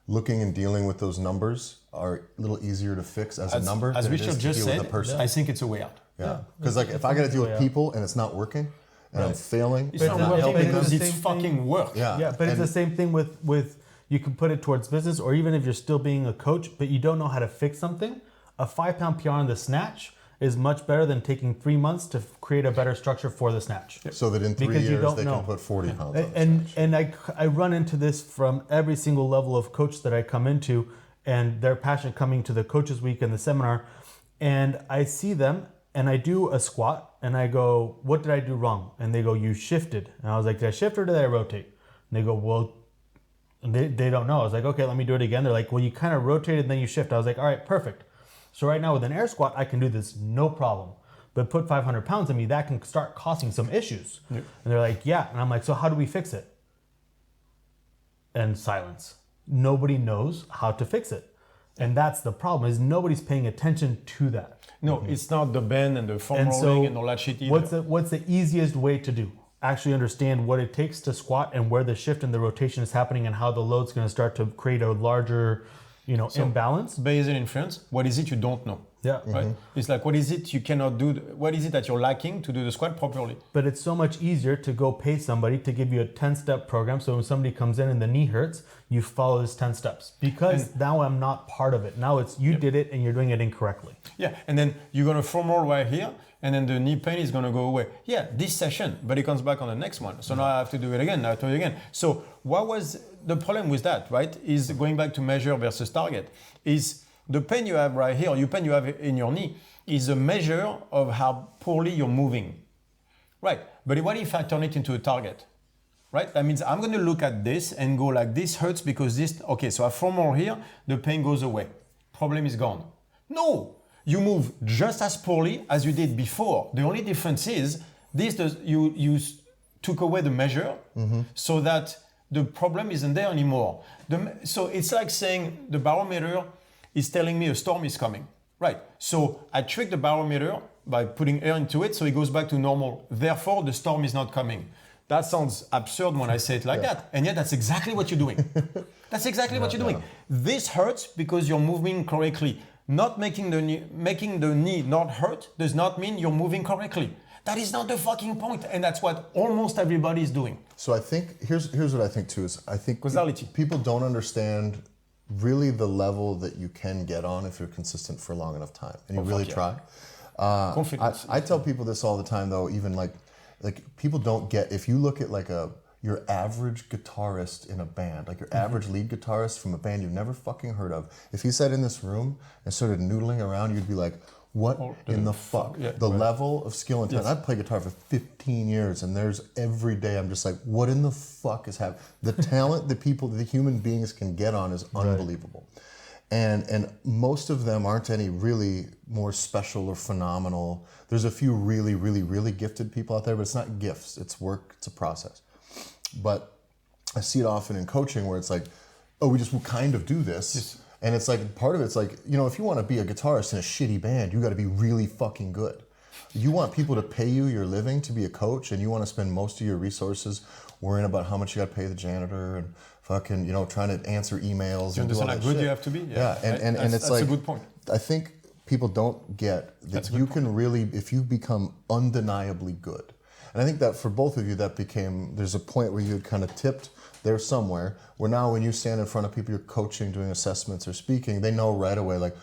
looking and dealing with those numbers are a little easier to fix as a number as than Richard it is to just deal said, with a person? I think it's a way out. Yeah, because like if I got to deal with people and it's not working and I'm failing, it's not helping because it's fucking work. Yeah, but it's the same thing with you can put it towards business, or even if you're still being a coach, but you don't know how to fix something. A 5-pound PR on the snatch is much better than taking 3 months to create a better structure for the snatch. So that in 3 years they can put 40 pounds on the snatch. And I run into this from every single level of coach that I come into, and they're passionate coming to the Coaches Week and the seminar, and I see them and I do a squat and I go, what did I do wrong? And they go, you shifted. And I was like, did I shift or did I rotate? And they go, well, they don't know. I was like, okay, let me do it again. They're like, well, you kind of rotated and then you shift. I was like, all right, perfect. So right now with an air squat, I can do this no problem. But put 500 pounds on me, that can start causing some issues. Yep. And they're like, yeah. And I'm like, so how do we fix it? And silence. Nobody knows how to fix it. And that's the problem, is nobody's paying attention to that. No, it's not the bend and the foam rolling and all that shit either. What's the easiest way to do? Actually understand what it takes to squat and where the shift and the rotation is happening and how the load's going to start to create a larger, imbalance. Bayesian inference, what is it you don't know? Yeah. Right? It's like, what is it you cannot do? What is it that you're lacking to do the squat properly? But it's so much easier to go pay somebody to give you a 10-step program. So when somebody comes in and the knee hurts, you follow this 10 steps. Because now I'm not part of it. Now it's you did it and you're doing it incorrectly. Yeah, and then you're going to foam roll right here, and then the knee pain is going to go away. Yeah, this session, but it comes back on the next one. So now I have to do it again, now I have to do it again. So what was the problem with that, right? Is going back to measure versus target. Is the pain you have right here, or the pain you have in your knee, is a measure of how poorly you're moving. Right, but what if I turn it into a target? Right, that means I'm going to look at this and go like, this hurts because this, okay, so I foam roll here, the pain goes away. Problem is gone. No, you move just as poorly as you did before. The only difference is you took away the measure so that the problem isn't there anymore. So it's like saying the barometer is telling me a storm is coming. Right, so I trick the barometer by putting air into it so it goes back to normal. Therefore, the storm is not coming. That sounds absurd when I say it like that. And yet that's exactly what you're doing. That's exactly what you're doing. This hurts because you're moving correctly. Not making the knee not hurt does not mean you're moving correctly. That is not the fucking point. And that's what almost everybody is doing. So I think, here's what I think too, is I think Causality. People don't understand really the level that you can get on if you're consistent for a long enough time. And you really try. Confidence. I tell people this all the time though, even like people don't get, if you look at like your average guitarist in a band, like your average lead guitarist from a band you've never fucking heard of, if he sat in this room and started noodling around, you'd be like, what in the fuck? Yeah, the level of skill and talent. Yes. I've played guitar for 15 years and there's every day I'm just like, what in the fuck is happening? The talent the human beings can get on is unbelievable. And most of them aren't any really more special or phenomenal. There's a few really, really, really gifted people out there, but it's not gifts, it's work, it's a process. But I see it often in coaching where it's like, oh, we just will kind of do this. Yes. And it's like, part of it's like, you know, if you want to be a guitarist in a shitty band, you got to be really fucking good. You want people to pay you your living to be a coach, and you want to spend most of your resources worrying about how much you got to pay the janitor and fucking, you know, trying to answer emails. Do you understand how good you have to be? Yeah, and it's that's like, a good point. I think people don't get that you can really, if you become undeniably good. And I think that for both of you, there's a point where you had kind of tipped there somewhere, where now when you stand in front of people you're coaching, doing assessments or speaking, they know right away, like,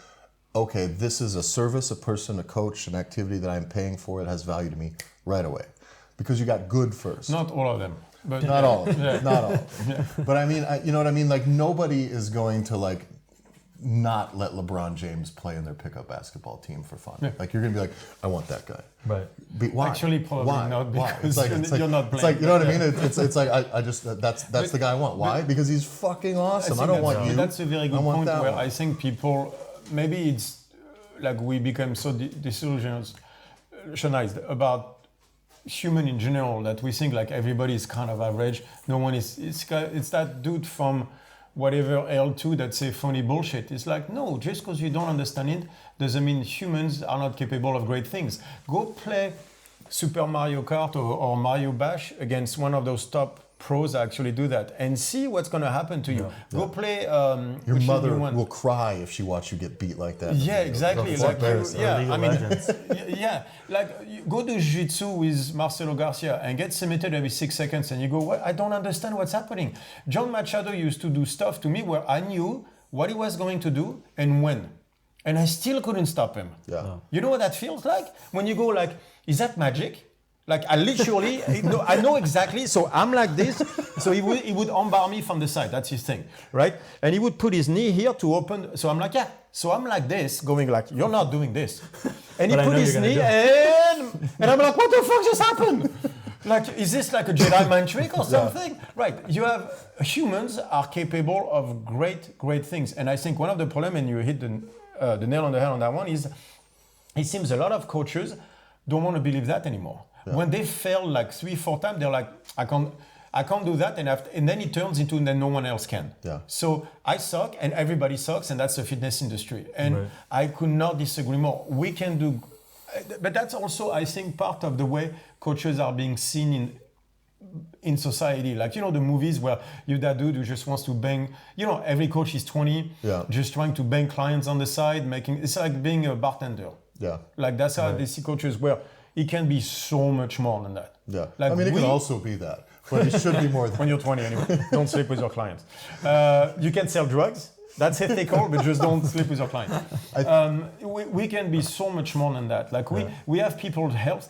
okay, this is a service, a person, a coach, an activity that I'm paying for that has value to me right away. Because you got good first. Not all of them. But Not all of them. Not all of them. But I mean, you know what I mean? Like, nobody is going to, like, not let LeBron James play in their pickup basketball team for fun. Yeah. Like, you're going to be like, I want that guy. Right. Why? Actually, probably not, because you're not playing. It's like, you know what I mean? It's like, I just, that's the guy I want. Why? Because he's fucking awesome. I don't want you. That's a very good point where one. I think people, maybe it's like we become so disillusionized about human in general that we think like everybody is kind of average. No one is, it's that dude from whatever L2 that say funny bullshit. It's like, no, just because you don't understand it doesn't mean humans are not capable of great things. Go play Super Mario Kart or Mario Bash against one of those top pros that actually do that and see what's going to happen to you. Go play... Your mother will cry if she watches you get beat like that. Yeah, exactly. Like, go do jiu-jitsu with Marcelo Garcia and get submitted every 6 seconds and you go, what? I don't understand what's happening. John Machado used to do stuff to me where I knew what he was going to do and when. And I still couldn't stop him. Yeah. No. You know what that feels like? When you go like, is that magic? Like I literally, I know exactly. So I'm like this. So he would armbar me from the side. That's his thing, right? And he would put his knee here to open. So I'm like, yeah. So I'm like this, going like, you're not doing this. And he put his knee and I'm like, what the fuck just happened? Like, is this like a Jedi mind trick or something? Yeah. Right. You have humans are capable of great things. And I think one of the problems, and you hit the nail on the head on that one, is it seems a lot of coaches don't want to believe that anymore. Yeah. When they fail like 3-4 times, they're like, I can't do that, and then it turns into then no one else can. Yeah. So I suck, and everybody sucks, and that's the fitness industry. And I could not disagree more. We can do, but that's also I think part of the way coaches are being seen in society. Like, you know, the movies where you're that dude who just wants to bang, you know, every coach is 20, just trying to bang clients on the side, it's like being a bartender. Yeah. Like that's how they see coaches, where it can be so much more than that. Yeah. Like I mean, it can also be that, but it should be more than when you're 20 anyway. Don't sleep with your clients. You can sell drugs. That's ethical, but just don't sleep with your clients. We can be so much more than that. Like we have people's health.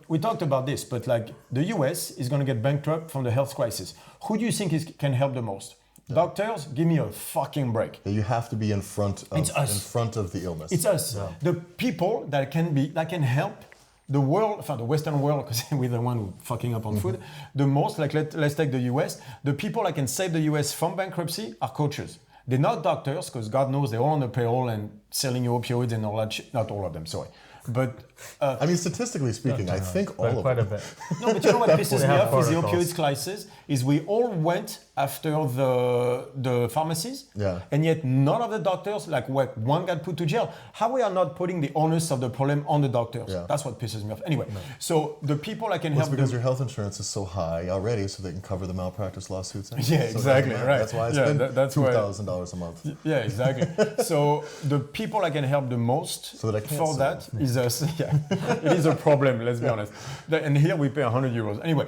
We talked about this, but like the US is going to get bankrupt from the health crisis. Who do you think can help the most? Doctors, give me a fucking break. You have to be in front of the illness. It's us. Yeah. The people that can help the world, the Western world, because we're the one who fucking up on food, the most, like let's take the US. The people that can save the US from bankruptcy are coaches. They're not doctors, because God knows they're all on the payroll and selling you opioids and all that shit. Not all of them, sorry. But I mean, statistically speaking, I think all of quite them. a bit. No, but you know what pisses me off with the opioids crisis is we all went after the pharmacies, and yet none of the doctors, like one got put to jail. How we are not putting the onus of the problem on the doctors? Yeah. That's what pisses me off. Anyway, so the people I can help. It's because your health insurance is so high already, so they can cover the malpractice lawsuits. Yeah, exactly. Right. That's why I spend $2,000 a month. Yeah, exactly. So the people I can help the most is us. Yeah, it is a problem. Let's be honest. And here we pay €100. Anyway.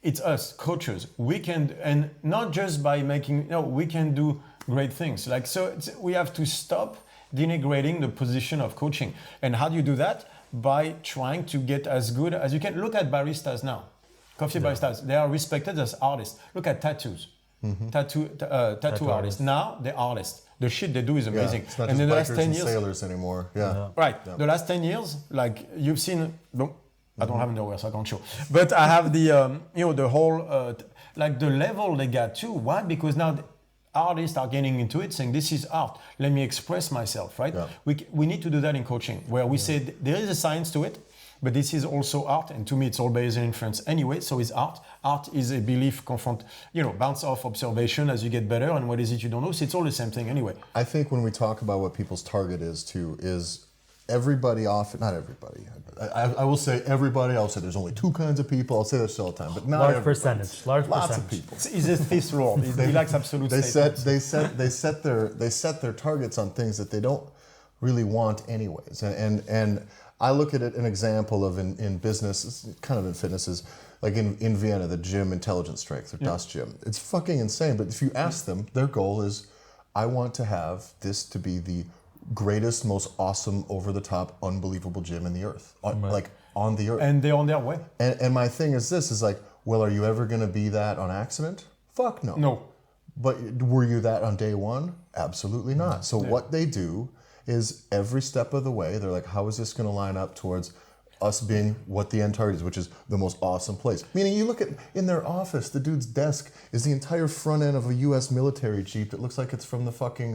It's us, coaches. We can, and not just by making, we can do great things. Like, so we have to stop denigrating the position of coaching. And how do you do that? By trying to get as good as you can. Look at baristas now. Coffee baristas, they are respected as artists. Look at tattoos. Tattoo artists. Now they're artists. The shit they do is amazing. It's not just the last 10 years, sailors anymore. Right. Yeah. The last 10 years, like you've seen, I don't have underwear, so I can't show. But I have the, the whole, like the level they got to. Why? Because now the artists are getting into it, saying this is art. Let me express myself, right? Yeah. We need to do that in coaching, where we say there is a science to it, but this is also art. And to me, it's all based on inference anyway. So is art. Art is a belief, bounce off observation as you get better. And what is it you don't know? So it's all the same thing anyway. I think when we talk about what people's target is too, is everybody often, not everybody, I will say everybody, I'll say there's only two kinds of people, I'll say this all the time, but not large everybody. Percentage. Lots of people. He's a thief role. He likes absolute statements. They set their targets on things that they don't really want anyways. And I look at it, an example of in business, kind of in fitness, is like in Vienna, the gym Intelligent Strength or Das Gym. It's fucking insane, but if you ask them, their goal is, I want to have this to be the greatest, most awesome, over-the-top, unbelievable gym in the earth, like on the earth. And they're on their way. And my thing is this, is like, well, are you ever going to be that on accident? Fuck no. No. But were you that on day one? Absolutely not. So what they do is every step of the way, they're like, how is this going to line up towards us being what the end target is, which is the most awesome place. Meaning you look at, in their office, the dude's desk is the entire front end of a US military Jeep that looks like it's from the fucking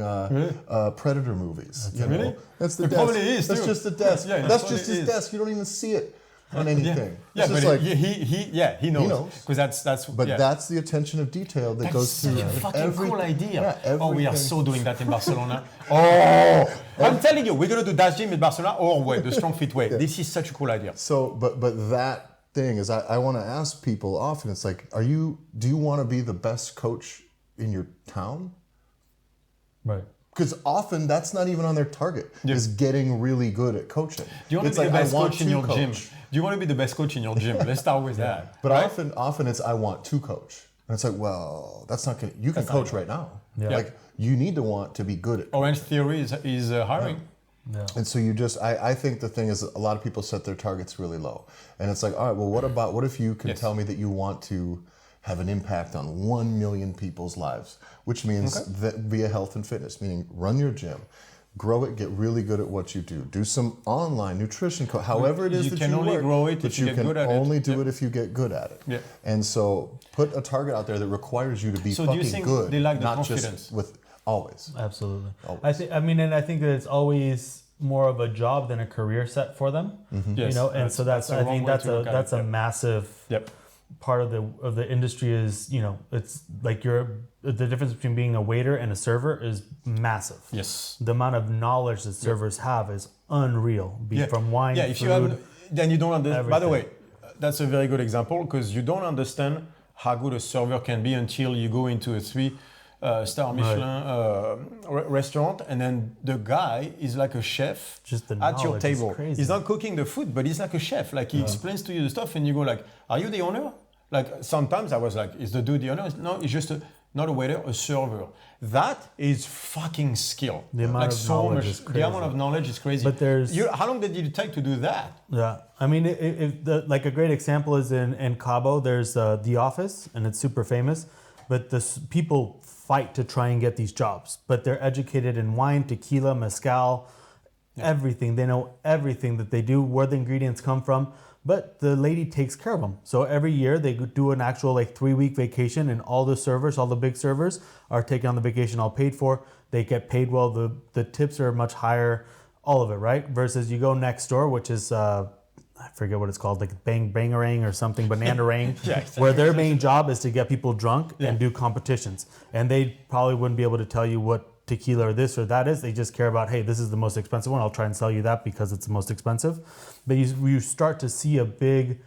Predator movies. Really? That's the it desk. Probably is, That's just the desk. Yeah, that's just his desk. You don't even see it on anything. Yeah, but like, he knows. Because that's. But that's the attention of detail that goes through everything. That's such a fucking cool idea. Yeah, we are so doing that in Barcelona. I'm telling you, we're gonna do Das Gym in Barcelona or the StrongFit way. Yeah. This is such a cool idea. So, but that thing is, I want to ask people often. It's like, do you want to be the best coach in your town? Right. Because often that's not even on their target. Is getting really good at coaching. Do you want to be the best coach in your gym? Do you want to be the best coach in your gym? Let's start with that. But often it's I want to coach, and it's like, well, that's not gonna. You can coach right now. Yeah. Like you need to want to be good at. Orange Theory is hiring. Yeah. And so I think the thing is, a lot of people set their targets really low, and it's like, all right, well, what if you can tell me that you want to have an impact on 1 million people's lives, which means that via health and fitness, meaning run your gym, grow it, get really good at what you do some online nutrition, however it is that you can only work, grow it but if you get good at it. You can only do it if you get good at it. Yeah. And so put a target out there that requires you to be fucking good. So do you think they like the not confidence? Just with always. Absolutely. Always. I think that it's always more of a job than a career set for them. Mm-hmm. Yes. And so that's a massive part of the industry is, it's like the difference between being a waiter and a server is massive. Yes. The amount of knowledge that servers have is unreal. From wine, if food, you have, then you don't understand. By the way, that's a very good example because you don't understand how good a server can be until you go into a 3-star Michelin restaurant, and then the guy is like a chef at your table. He's not cooking the food, but he's like a chef. Like he explains to you the stuff, and you go like, "Are you the owner?" Like sometimes I was like, "Is the dude the owner?" No, he's just not a waiter, a server. That is fucking skill. The amount of knowledge is crazy. The amount of knowledge is crazy. But how long did it take to do that? Yeah, I mean, like a great example is in Cabo. There's The Office, and it's super famous. But people fight to try and get these jobs. But they're educated in wine, tequila, mezcal, everything. They know everything that they do, where the ingredients come from. But the lady takes care of them. So every year they do an actual 3-week vacation, and all the servers, all the big servers are taking on the vacation all paid for. They get paid well. The tips are much higher, all of it, right? Versus you go next door, which is, I forget what it's called, like Bangarang or something, Bananarang, where their main job is to get people drunk and do competitions. And they probably wouldn't be able to tell you what tequila or this or that is. They just care about, hey, this is the most expensive one. I'll try and sell you that because it's the most expensive. But you start to see a big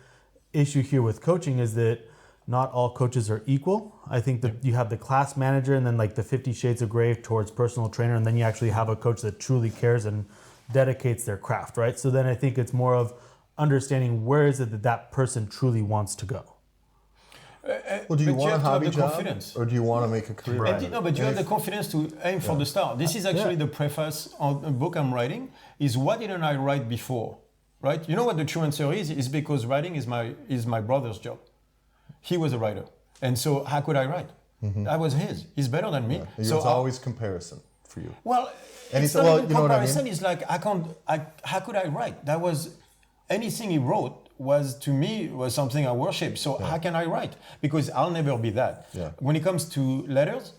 issue here with coaching is that not all coaches are equal. I think that you have the class manager and then like the 50 shades of gray towards personal trainer, and then you actually have a coach that truly cares and dedicates their craft, right? So then I think it's more of understanding where is it that person truly wants to go. Well, do you want a hobby job, confidence, or do you want to make a career? Right. No, but you have the confidence to aim for the star. This is actually the preface on a book I'm writing. Is what didn't I write before, right? You know what the true answer is? Is because writing is my brother's job. He was a writer, and so how could I write? That was his. He's better than me. Yeah. So it's always comparison for you. Well, and it's not even comparison. It's like how could I write? That was anything he wrote. Was something I worship. So how can I write? Because I'll never be that. Yeah. When it comes to letters,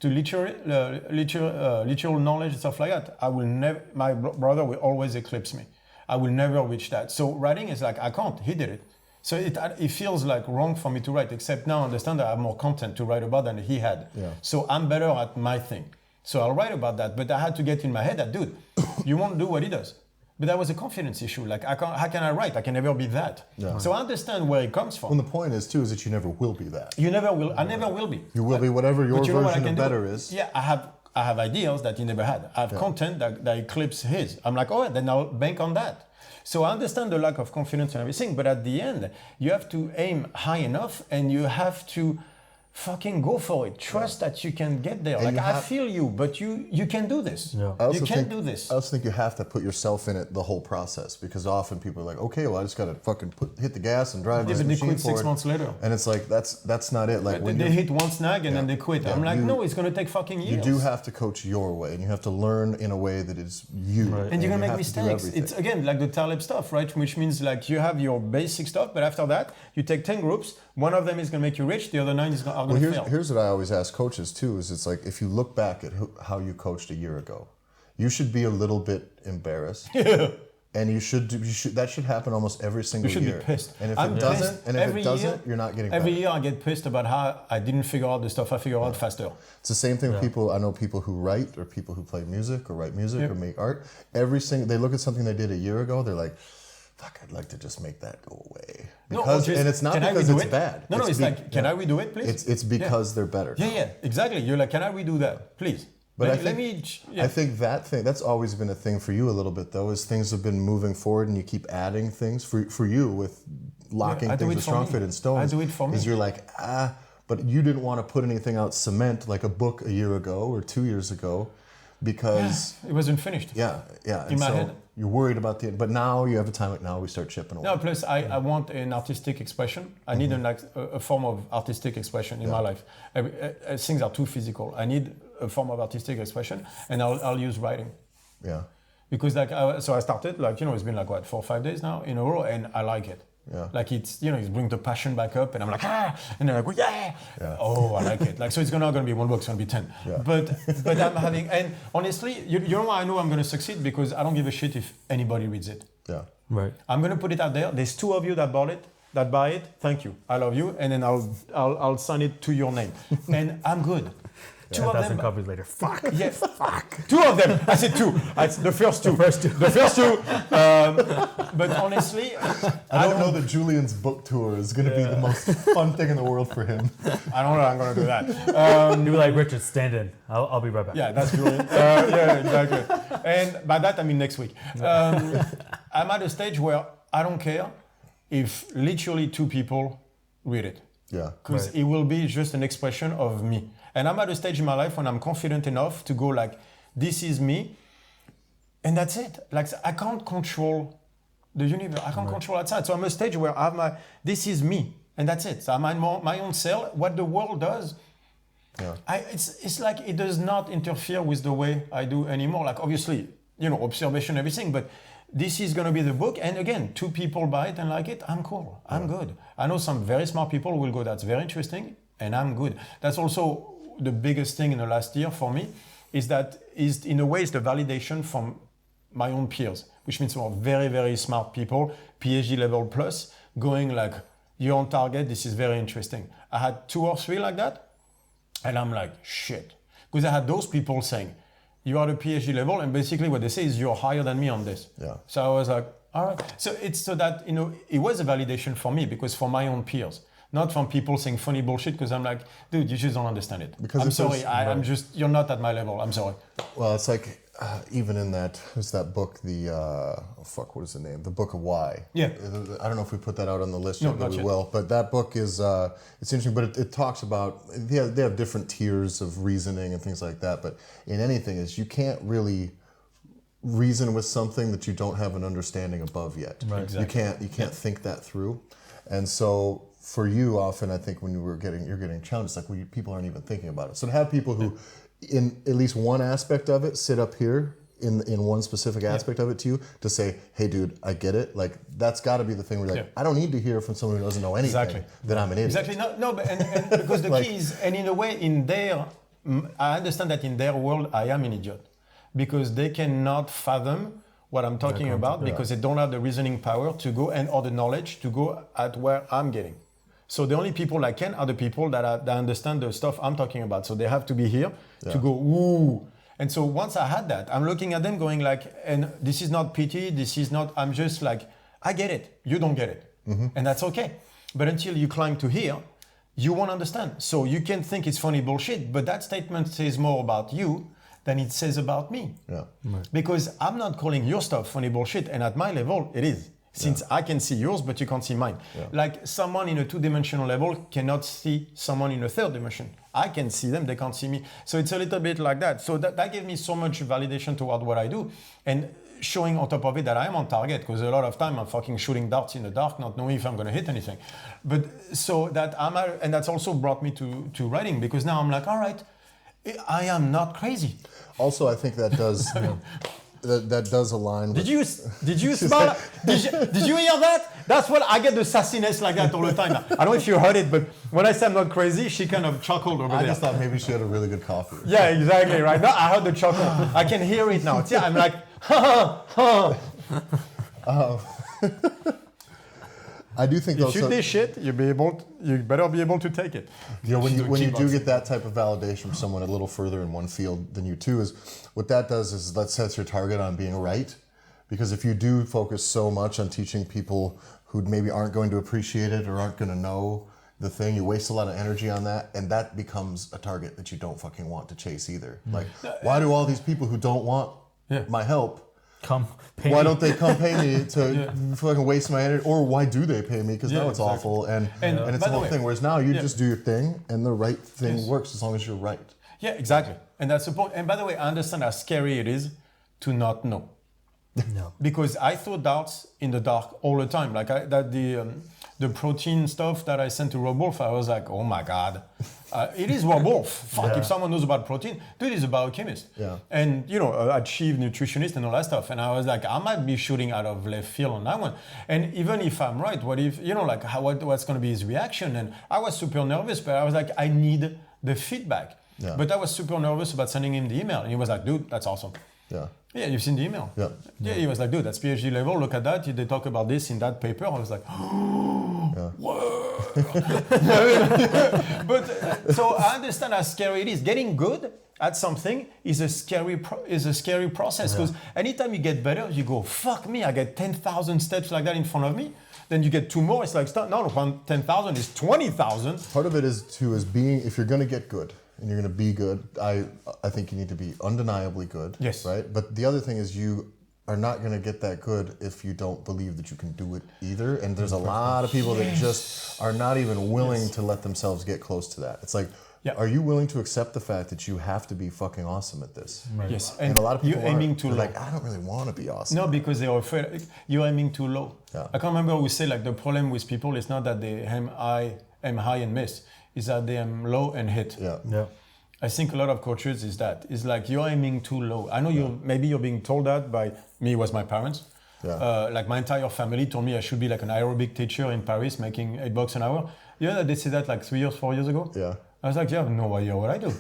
to literal knowledge and stuff like that, I will never. My brother will always eclipse me. I will never reach that. So writing is like I can't. He did it. So it feels like wrong for me to write. Except now I understand that I have more content to write about than he had. Yeah. So I'm better at my thing. So I'll write about that. But I had to get in my head that dude, you won't do what he does. But that was a confidence issue. Like, how can I write? I can never be that. Yeah. So I understand where it comes from. Well, the point is, too, is that you never will be that. You never will. I never will be. You will be whatever your version of better is. Yeah, I have ideas that he never had. I have content that eclipses his. I'm like, then I'll bank on that. So I understand the lack of confidence and everything. But at the end, you have to aim high enough, and you have to fucking go for it. Trust that you can get there. And like I feel you, but you can do this. Yeah. You can do this. I also think you have to put yourself in it the whole process, because often people are like, okay, well I just gotta fucking hit the gas and drive this machine forward. 6 months later. And it's like that's not it. Like when they hit one snag and then they quit. I'm like, no, it's gonna take fucking years. You do have to coach your way, and you have to learn in a way that is you. Right. And you're gonna make mistakes. It's again like the Taleb stuff, right? Which means like you have your basic stuff, but after that you take 10 groups. One of them is gonna make you rich. The other 9 is gonna fail. Here's what I always ask coaches too: is it's like if you look back at how you coached a year ago, you should be a little bit embarrassed. And that should happen almost every single year. You should be pissed. And if it doesn't, you're not getting better. Every year I get pissed about how I didn't figure out the stuff I figured out faster. It's the same thing with people. I know people who write, or people who play music or write music or make art. They look at something they did a year ago, they're like, fuck, I'd like to just make that go away. And it's not because it's bad. No, it's like, can I redo it, please? It's because they're better. Yeah, exactly. You're like, can I redo that, please? But I think that's always been a thing for you a little bit, though, is things have been moving forward and you keep adding things for you with locking things with StrongFit and stones. I do it for me. Is you're like, but you didn't want to put anything out cement like a book a year ago or 2 years ago because... it wasn't finished. Yeah. In my head. You're worried about but now you have a time, like now we start chipping away. No, plus I want an artistic expression. I need a form of artistic expression in my life. Things are too physical. I need a form of artistic expression, and I'll use writing. Yeah. Because so I started it's been 4 or 5 days now in a row, and I like it. Yeah. Like it's it brings the passion back up, and I'm like and then I go yeah. Oh, I like it. So it's not gonna be one book, it's gonna be 10. Yeah. But I'm having, and honestly, you know why I know I'm gonna succeed? Because I don't give a shit if anybody reads it. Yeah. Right. I'm gonna put it out there. There's 2 of you that buy it. Thank you. I love you, and then I'll sign it to your name, and I'm good. Two of 10,000 them. copies later. Fuck. Yeah, fuck. Two of them. I said two. The first two. The first two. But honestly, I don't know that Julian's book tour is going to be the most fun thing in the world for him. I don't know I'm going to do that. You'd be like, Richard, stand in. I'll be right back. Yeah, that's Julian. Yeah, exactly. And by that, I mean next week. I'm at a stage where I don't care if literally two people read it. Yeah. Because it will be just an expression of me. And I'm at a stage in my life when I'm confident enough to go like, this is me. And that's it. Like, I can't control the universe. I can't control outside. So I'm at a stage where I have this is me. And that's it. So I'm my own cell. What the world does, it's like it does not interfere with the way I do anymore. Like, obviously, observation, everything. But this is going to be the book. And again, two people buy it and like it. I'm cool. I'm good. I know some very smart people will go, that's very interesting. And I'm good. That's also the biggest thing in the last year for me is in a way it's the validation from my own peers, which means more very, very smart people, PhD level plus, going like, you're on target, this is very interesting. I had 2 or 3 like that, and I'm like, shit. Because I had those people saying, you are the PhD level, and basically what they say is you're higher than me on this. Yeah. So I was like, all right. So it's so that, it was a validation for me, because for my own peers, not from people saying funny bullshit, because I'm like, dude, you just don't understand it. Because I'm sorry, you're not at my level, I'm sorry. Well, it's like, even in that book, what is the name? The Book of Why. Yeah. I don't know if we put that out on the list No, yet, but not we yet. will. But that book is, it's interesting, but it talks about, they have different tiers of reasoning and things like that, but in anything is you can't really reason with something that you don't have an understanding above yet. Right, exactly. You can't think that through. And so for you, often, I think when you're getting challenged, it's like people aren't even thinking about it. So to have people who, in at least one aspect of it, sit up here in one specific aspect of it to you to say, hey, dude, I get it. Like, that's got to be the thing where you're like, I don't need to hear from someone who doesn't know anything that I'm an idiot. Exactly. No, but and because the key is, and in a way, I understand that in their world, I am an idiot because they cannot fathom what I'm talking about because they don't have the reasoning power to go or the knowledge to go at where I'm getting. So the only people that can are the people that understand the stuff I'm talking about. So they have to be here to go, ooh. And so once I had that, I'm looking at them going like, and this is not pity, I'm just like, I get it, you don't get it. Mm-hmm. And that's okay. But until you climb to here, you won't understand. So you can think it's funny bullshit, but that statement says more about you than it says about me. Yeah. Right. Because I'm not calling your stuff funny bullshit, and at my level, it is. Since I can see yours, but you can't see mine. Yeah. Like someone in a 2-dimensional level cannot see someone in a 3rd dimension. I can see them, they can't see me. So it's a little bit like that. So that gave me so much validation toward what I do. And showing on top of it that I'm on target, because a lot of time I'm fucking shooting darts in the dark, not knowing if I'm gonna hit anything. But so that and that's also brought me to writing, because now I'm like, all right, I am not crazy. Also, I think that does... That does align with... Did you smell? Did you hear that? That's what I get, the sassiness like that all the time. I don't know if you heard it, but when I said I'm not crazy, she kind of chuckled over there. I just thought maybe she had a really good coffee. Yeah, exactly, right? Now I heard the chuckle. I can hear it now. Yeah, I'm like, ha, ha, ha. I do think if you shoot this shit, you better be able to take it. You know, when you do get that type of validation from someone a little further in one field than you too, is what that does is that sets your target on being right. Because if you do focus so much on teaching people who maybe aren't going to appreciate it or aren't going to know the thing, you waste a lot of energy on that, and that becomes a target that you don't fucking want to chase either. Like, why do all these people who don't want my help why don't they come pay me to fucking waste my energy? Or why do they pay me? Because now it's awful. And it's the whole thing. Whereas now you just do your thing and the right thing works as long as you're right. Yeah, exactly. And that's the point. And by the way, I understand how scary it is to not know. No. Because I throw darts in the dark all the time. Like the protein stuff that I sent to Rob Wolf, I was like, oh my God. It is Rob Wolf. Fuck, if someone knows about protein, dude is a biochemist. Yeah. And, chief nutritionist and all that stuff. And I was like, I might be shooting out of left field on that one. And even if I'm right, what if, what's going to be his reaction? And I was super nervous, but I was like, I need the feedback. Yeah. But I was super nervous about sending him the email. And he was like, dude, that's awesome. Yeah. Yeah, you've seen the email. Yeah. Yeah, he was like, dude, that's PhD level. Look at that. They talk about this in that paper. I was like, whoa. But so I understand how scary it is. Getting good at something is a scary process, because anytime you get better, you go, fuck me, I get 10,000 steps like that in front of me. Then you get two more. It's like, no, 10,000 is 20,000. Part of it is being, if you're going to get good and you're going to be good, I think you need to be undeniably good. Yes. Right. But the other thing is you are not going to get that good if you don't believe that you can do it either. And there's a lot of people that just are not even willing to let themselves get close to that. It's like, are you willing to accept the fact that you have to be fucking awesome at this? Right. Yes. And a lot of people you're aiming too low. Like, I don't really want to be awesome. No, because they're afraid. You're aiming too low. Yeah. I can't remember who said, like, the problem with people is not that they aim high and miss. It's that they aim low and hit. Yeah. I think a lot of coaches is that. It's like you're aiming too low. I know maybe you're being told that by me, it was my parents. Yeah. Like my entire family told me I should be like an aerobic teacher in Paris making $8 an hour. You know that they said that like 4 years ago? Yeah. I was like, you have no idea what I do.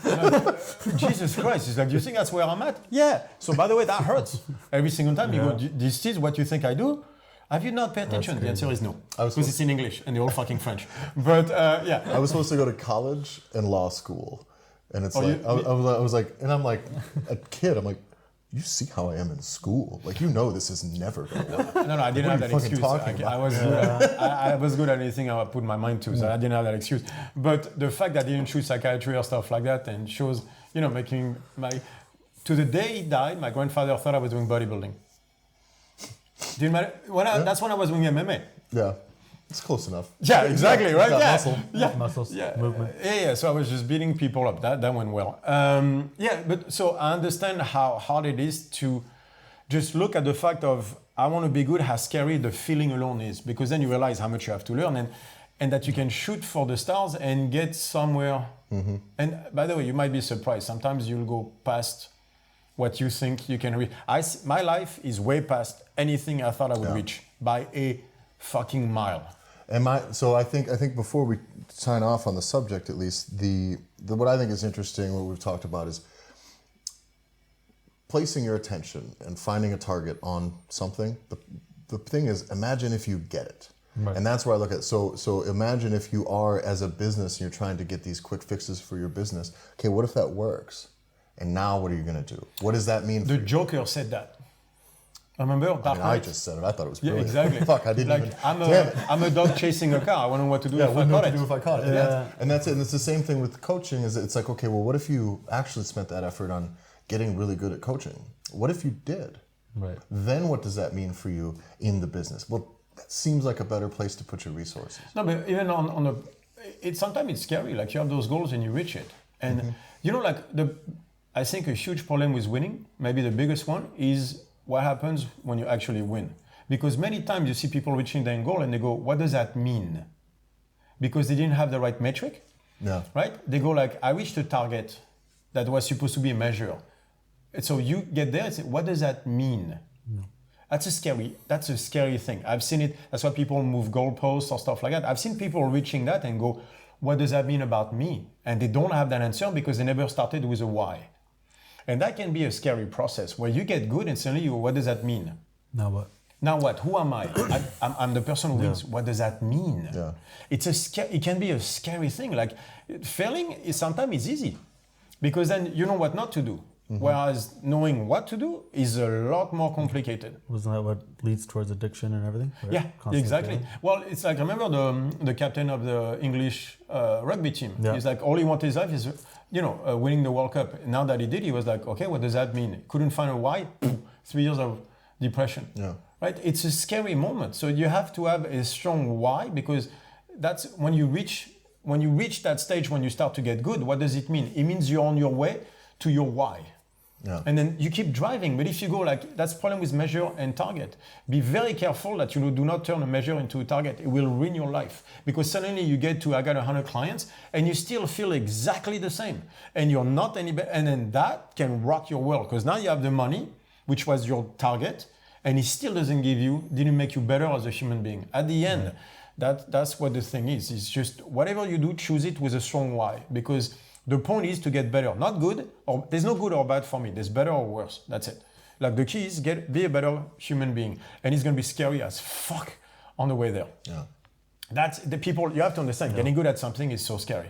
Like, Jesus Christ. It's like, do you think that's where I'm at? Yeah. So by the way, that hurts. Every single time you go, this is what you think I do? Have you not paid attention? The answer is no. Because it's in English and they're all fucking French. But yeah. I was supposed to go to college and law school. And it's I was like, and I'm like, a kid, I'm like, you see how I am in school. Like, you know this is never going to work. No, I didn't have that excuse. I was good at anything I put my mind to, so I didn't have that excuse. But the fact that I didn't choose psychiatry or stuff like that, and shows, making to the day he died, my grandfather thought I was doing bodybuilding. Didn't matter. That's when I was doing MMA. Yeah. It's close enough. Yeah, exactly, right? Yeah. Muscle. Yeah. Muscles. Yeah. Movement. Yeah. So I was just beating people up. That went well. But so I understand how hard it is to just look at the fact of I want to be good, how scary the feeling alone is, because then you realize how much you have to learn and that you can shoot for the stars and get somewhere. Mm-hmm. And by the way, you might be surprised. Sometimes you'll go past what you think you can reach. My life is way past anything I thought I would reach by a fucking mile. So I think before we sign off on the subject, at least, the what I think is interesting, what we've talked about, is placing your attention and finding a target on something. The thing is, imagine if you get it. Right. And that's where I look at it. So imagine if you are, as a business, and you're trying to get these quick fixes for your business. Okay, what if that works? And now what are you going to do? What does that mean for you? The Joker said that. Remember? I just said it. I thought it was brilliant. Yeah, exactly. Fuck, I didn't even. I'm a dog chasing a car. I wouldn't know what to do if I caught it. Yeah. And that's it. And it's the same thing with coaching. Is it's like, okay, well, what if you actually spent that effort on getting really good at coaching? What if you did? Right. Then what does that mean for you in the business? Well, that seems like a better place to put your resources. No, but even sometimes it's scary. Like you have those goals and you reach it. And I think a huge problem with winning, maybe the biggest one, is what happens when you actually win. Because many times you see people reaching their goal and they go, what does that mean? Because they didn't have the right metric, right? They go like, I reached a target that was supposed to be a measure. And so you get there and say, what does that mean? No. That's a scary thing. I've seen it. That's why people move goalposts or stuff like that. I've seen people reaching that and go, what does that mean about me? And they don't have that answer because they never started with a why. And that can be a scary process where you get good and suddenly what does that mean? Now what? Now what? Who am I? I'm the person who wins. What does that mean? Yeah. It can be a scary thing. Like failing is sometimes easy because then you know what not to do. Mm-hmm. Whereas knowing what to do is a lot more complicated. Wasn't that what leads towards addiction and everything? Right? Yeah, exactly. Failing? Well, it's like, remember the captain of the English rugby team? Yeah. He's like, all he wanted in his life is, winning the World Cup. Now that he did, he was like, okay, what does that mean? Couldn't find a why. 3 years of depression. Yeah. Right? It's a scary moment. So you have to have a strong why, because that's when you reach that stage, when you start to get good, what does it mean? It means you're on your way to your why. Yeah. And then you keep driving. But if you go that's the problem with measure and target. Be very careful that you do not turn a measure into a target. It will ruin your life. Because suddenly you get to, I got 100 clients, and you still feel exactly the same. And you're not any better. And then that can rock your world. Because now you have the money, which was your target, and it still didn't make you better as a human being. At the end, that's what the thing is. It's just whatever you do, choose it with a strong why. Because the point is to get better, not good, or there's no good or bad for me. There's better or worse. That's it. Like the key is be a better human being, and it's gonna be scary as fuck on the way there. Yeah. That's the people, you have to understand, getting good at something is so scary.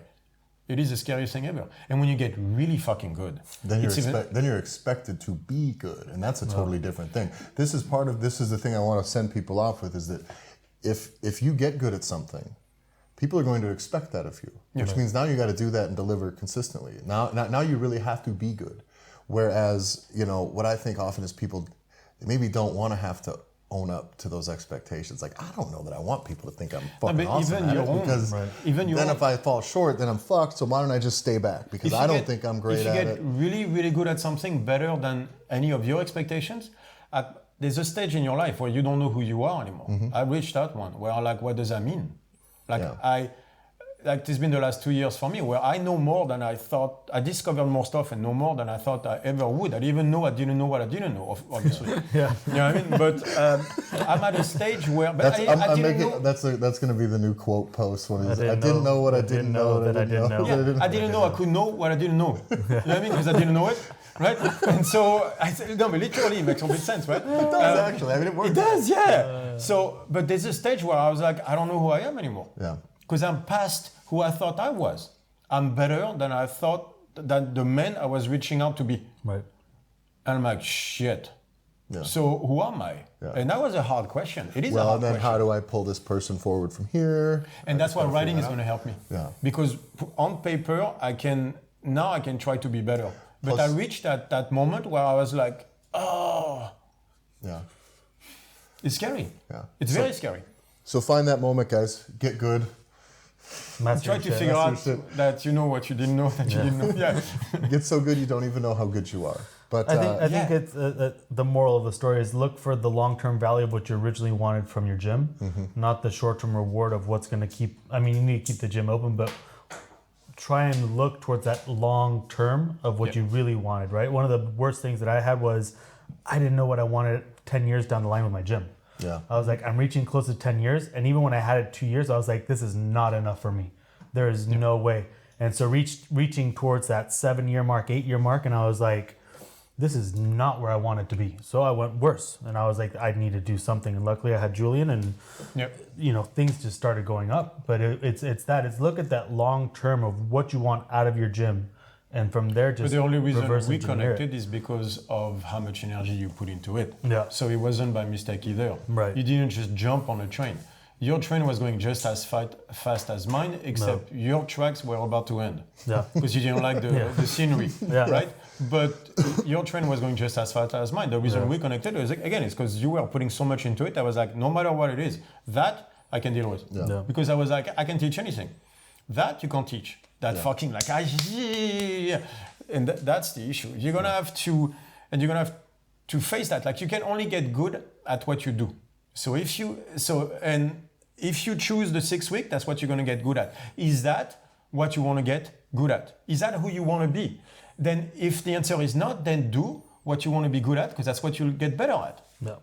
It is the scariest thing ever. And when you get really fucking good, then you're expected to be good. And that's a totally different thing. This is the thing I want to send people off with, is that if you get good at something, people are going to expect that of you, which means now you got to do that and deliver consistently. Now you really have to be good. Whereas, what I think often is people, they maybe don't want to have to own up to those expectations. Like, I don't know that I want people to think I'm fucking awesome at it, because then if I fall short, then I'm fucked. So why don't I just stay back? Because I don't think I'm great at it. If you get really, really good at something better than any of your expectations, there's a stage in your life where you don't know who you are anymore. I reached that one where I'm like, what does that mean? It's been the last 2 years for me, where I know more than I thought. I discovered more stuff and know more than I thought I ever would. I didn't know what I didn't know, obviously. Yeah. You know what I mean? But I'm at a stage where... That's going to be the new quote post. When I didn't know what I didn't know that I didn't know. Yeah, I didn't know I could know what I didn't know. You know what I mean? Because I didn't know it. Right? And so I said, no, but literally it makes complete sense, right? It does, actually. I mean, it works. It does, yeah. But there's a stage where I was like, I don't know who I am anymore. Yeah. Because I'm past who I thought I was. I'm better than I thought that the man I was reaching out to be. Right. And I'm like, shit. Yeah. So who am I? Yeah. And that was a hard question. It is a hard question. Well, and then how do I pull this person forward from here? And that's why writing is going to help me. Yeah. Because on paper, I can try to be better. But I reached that moment where I was like, oh. Yeah. It's scary. Yeah. It's very scary. So find that moment, guys. Get good. Try to figure out that you know what you didn't know that you didn't know. Yeah. Get so good you don't even know how good you are. But I think it's the moral of the story is look for the long-term value of what you originally wanted from your gym, not the short-term reward of what's going to keep. I mean, you need to keep the gym open, but try and look towards that long term of what you really wanted. Right. One of the worst things that I had was I didn't know what I wanted 10 years down the line with my gym. Yeah. I was like, I'm reaching close to 10 years. And even when I had it 2 years, I was like, this is not enough for me. There is no way. And so reaching towards that 7-year mark, 8-year mark. And I was like, this is not where I want it to be. So I went worse. And I was like, I need to do something. And luckily I had Julian and, things just started going up. But it's look at that long term of what you want out of your gym. And from there, just but the only reason we connected connected is because of how much energy you put into it. Yeah. So it wasn't by mistake either. Right. You didn't just jump on a train. Your train was going just as fast as mine, except your tracks were about to end. Yeah. Because you didn't like the scenery, right? But your train was going just as fast as mine. The reason we connected is, again, it's because you were putting so much into it. I was like, no matter what it is, that I can deal with. Yeah. Because I was like, I can teach anything. That you can't teach. That fucking like, and that's the issue. You're gonna have to face that. Like, you can only get good at what you do. So if you choose the 6 week, that's what you're gonna get good at. Is that what you want to get good at? Is that who you want to be? Then if the answer is not, then do what you want to be good at, because that's what you'll get better at. Yeah.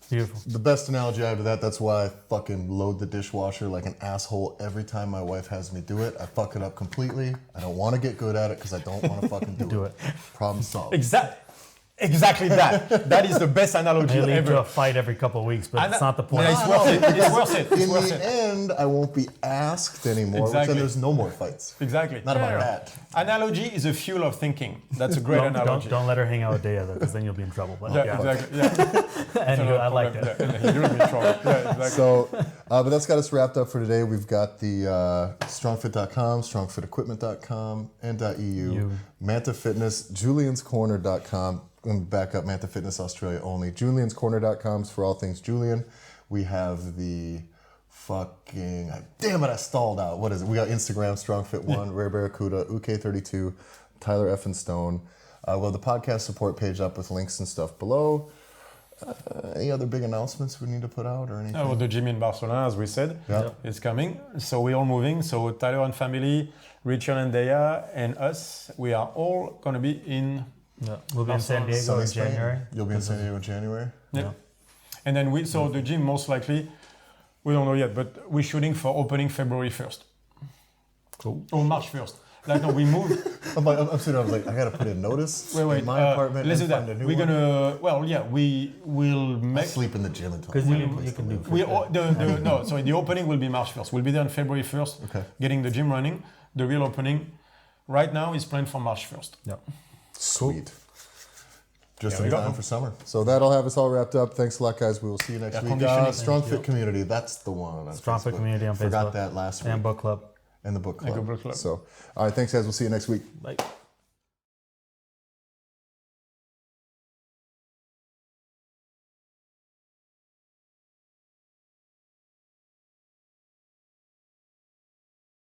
Beautiful. The best analogy I have to that's why I fucking load the dishwasher like an asshole every time my wife has me do it. I fuck it up completely. I don't want to get good at it because I don't want to fucking do it. Problem solved. Exactly that. That is the best analogy They lead ever. to a fight every couple of weeks, but it's not the point. It's worth it. It's worth it. It's In worth the it. end, I won't be asked anymore, which then there's no more fights. Exactly. Not about that. Analogy is a fuel of thinking. That's a great analogy. Don't let her hang out with Dea though, because then you'll be in trouble. But, Exactly. Yeah. Anyway, I liked it. Yeah, you'll be in trouble. Yeah, exactly. So, but that's got us wrapped up for today. We've got the strongfit.com, strongfitequipment.com, and .eu, Manta Fitness, julianscorner.com. I'm going to back up, Manta Fitness Australia only. Julian'sCorner.com for all things Julian. We have the fucking... Damn it, I stalled out. What is it? We got Instagram, StrongFit1, Rare Barracuda, UK32, Tyler F. and Stone. Well, the podcast support page up with links and stuff below. Any other big announcements we need to put out or anything? Well, the gym in Barcelona, as we said, is coming. So we're all moving. So Tyler and family, Richard and Dea, and us, we are all going to be in... Yeah. We'll be in San Diego in January. You'll be in San Diego in January? Yeah. And then the gym most likely, we don't know yet, but we're shooting for opening February 1st. Cool. Or March 1st. Like, no, we moved. I'm sitting. I was like, I gotta put in notice in my apartment. Let's and do find that. a new We're one. gonna. Well, yeah, we will make. Sleep in the gym until. Because you can do. The opening will be March 1st. We'll be there on February 1st, Okay. getting the gym running. The real opening right now is planned for March 1st. Yeah. Sweet. Just There in we go. time for summer. So that'll have us all wrapped up. Thanks a lot, guys. We will see you next Air week. conditioning. StrongFit Community. That's the one. On StrongFit Facebook. Community on Forgot Facebook. that last week. And book club. And the book club. book club. So, all right. Thanks, guys. We'll see you next week. Bye.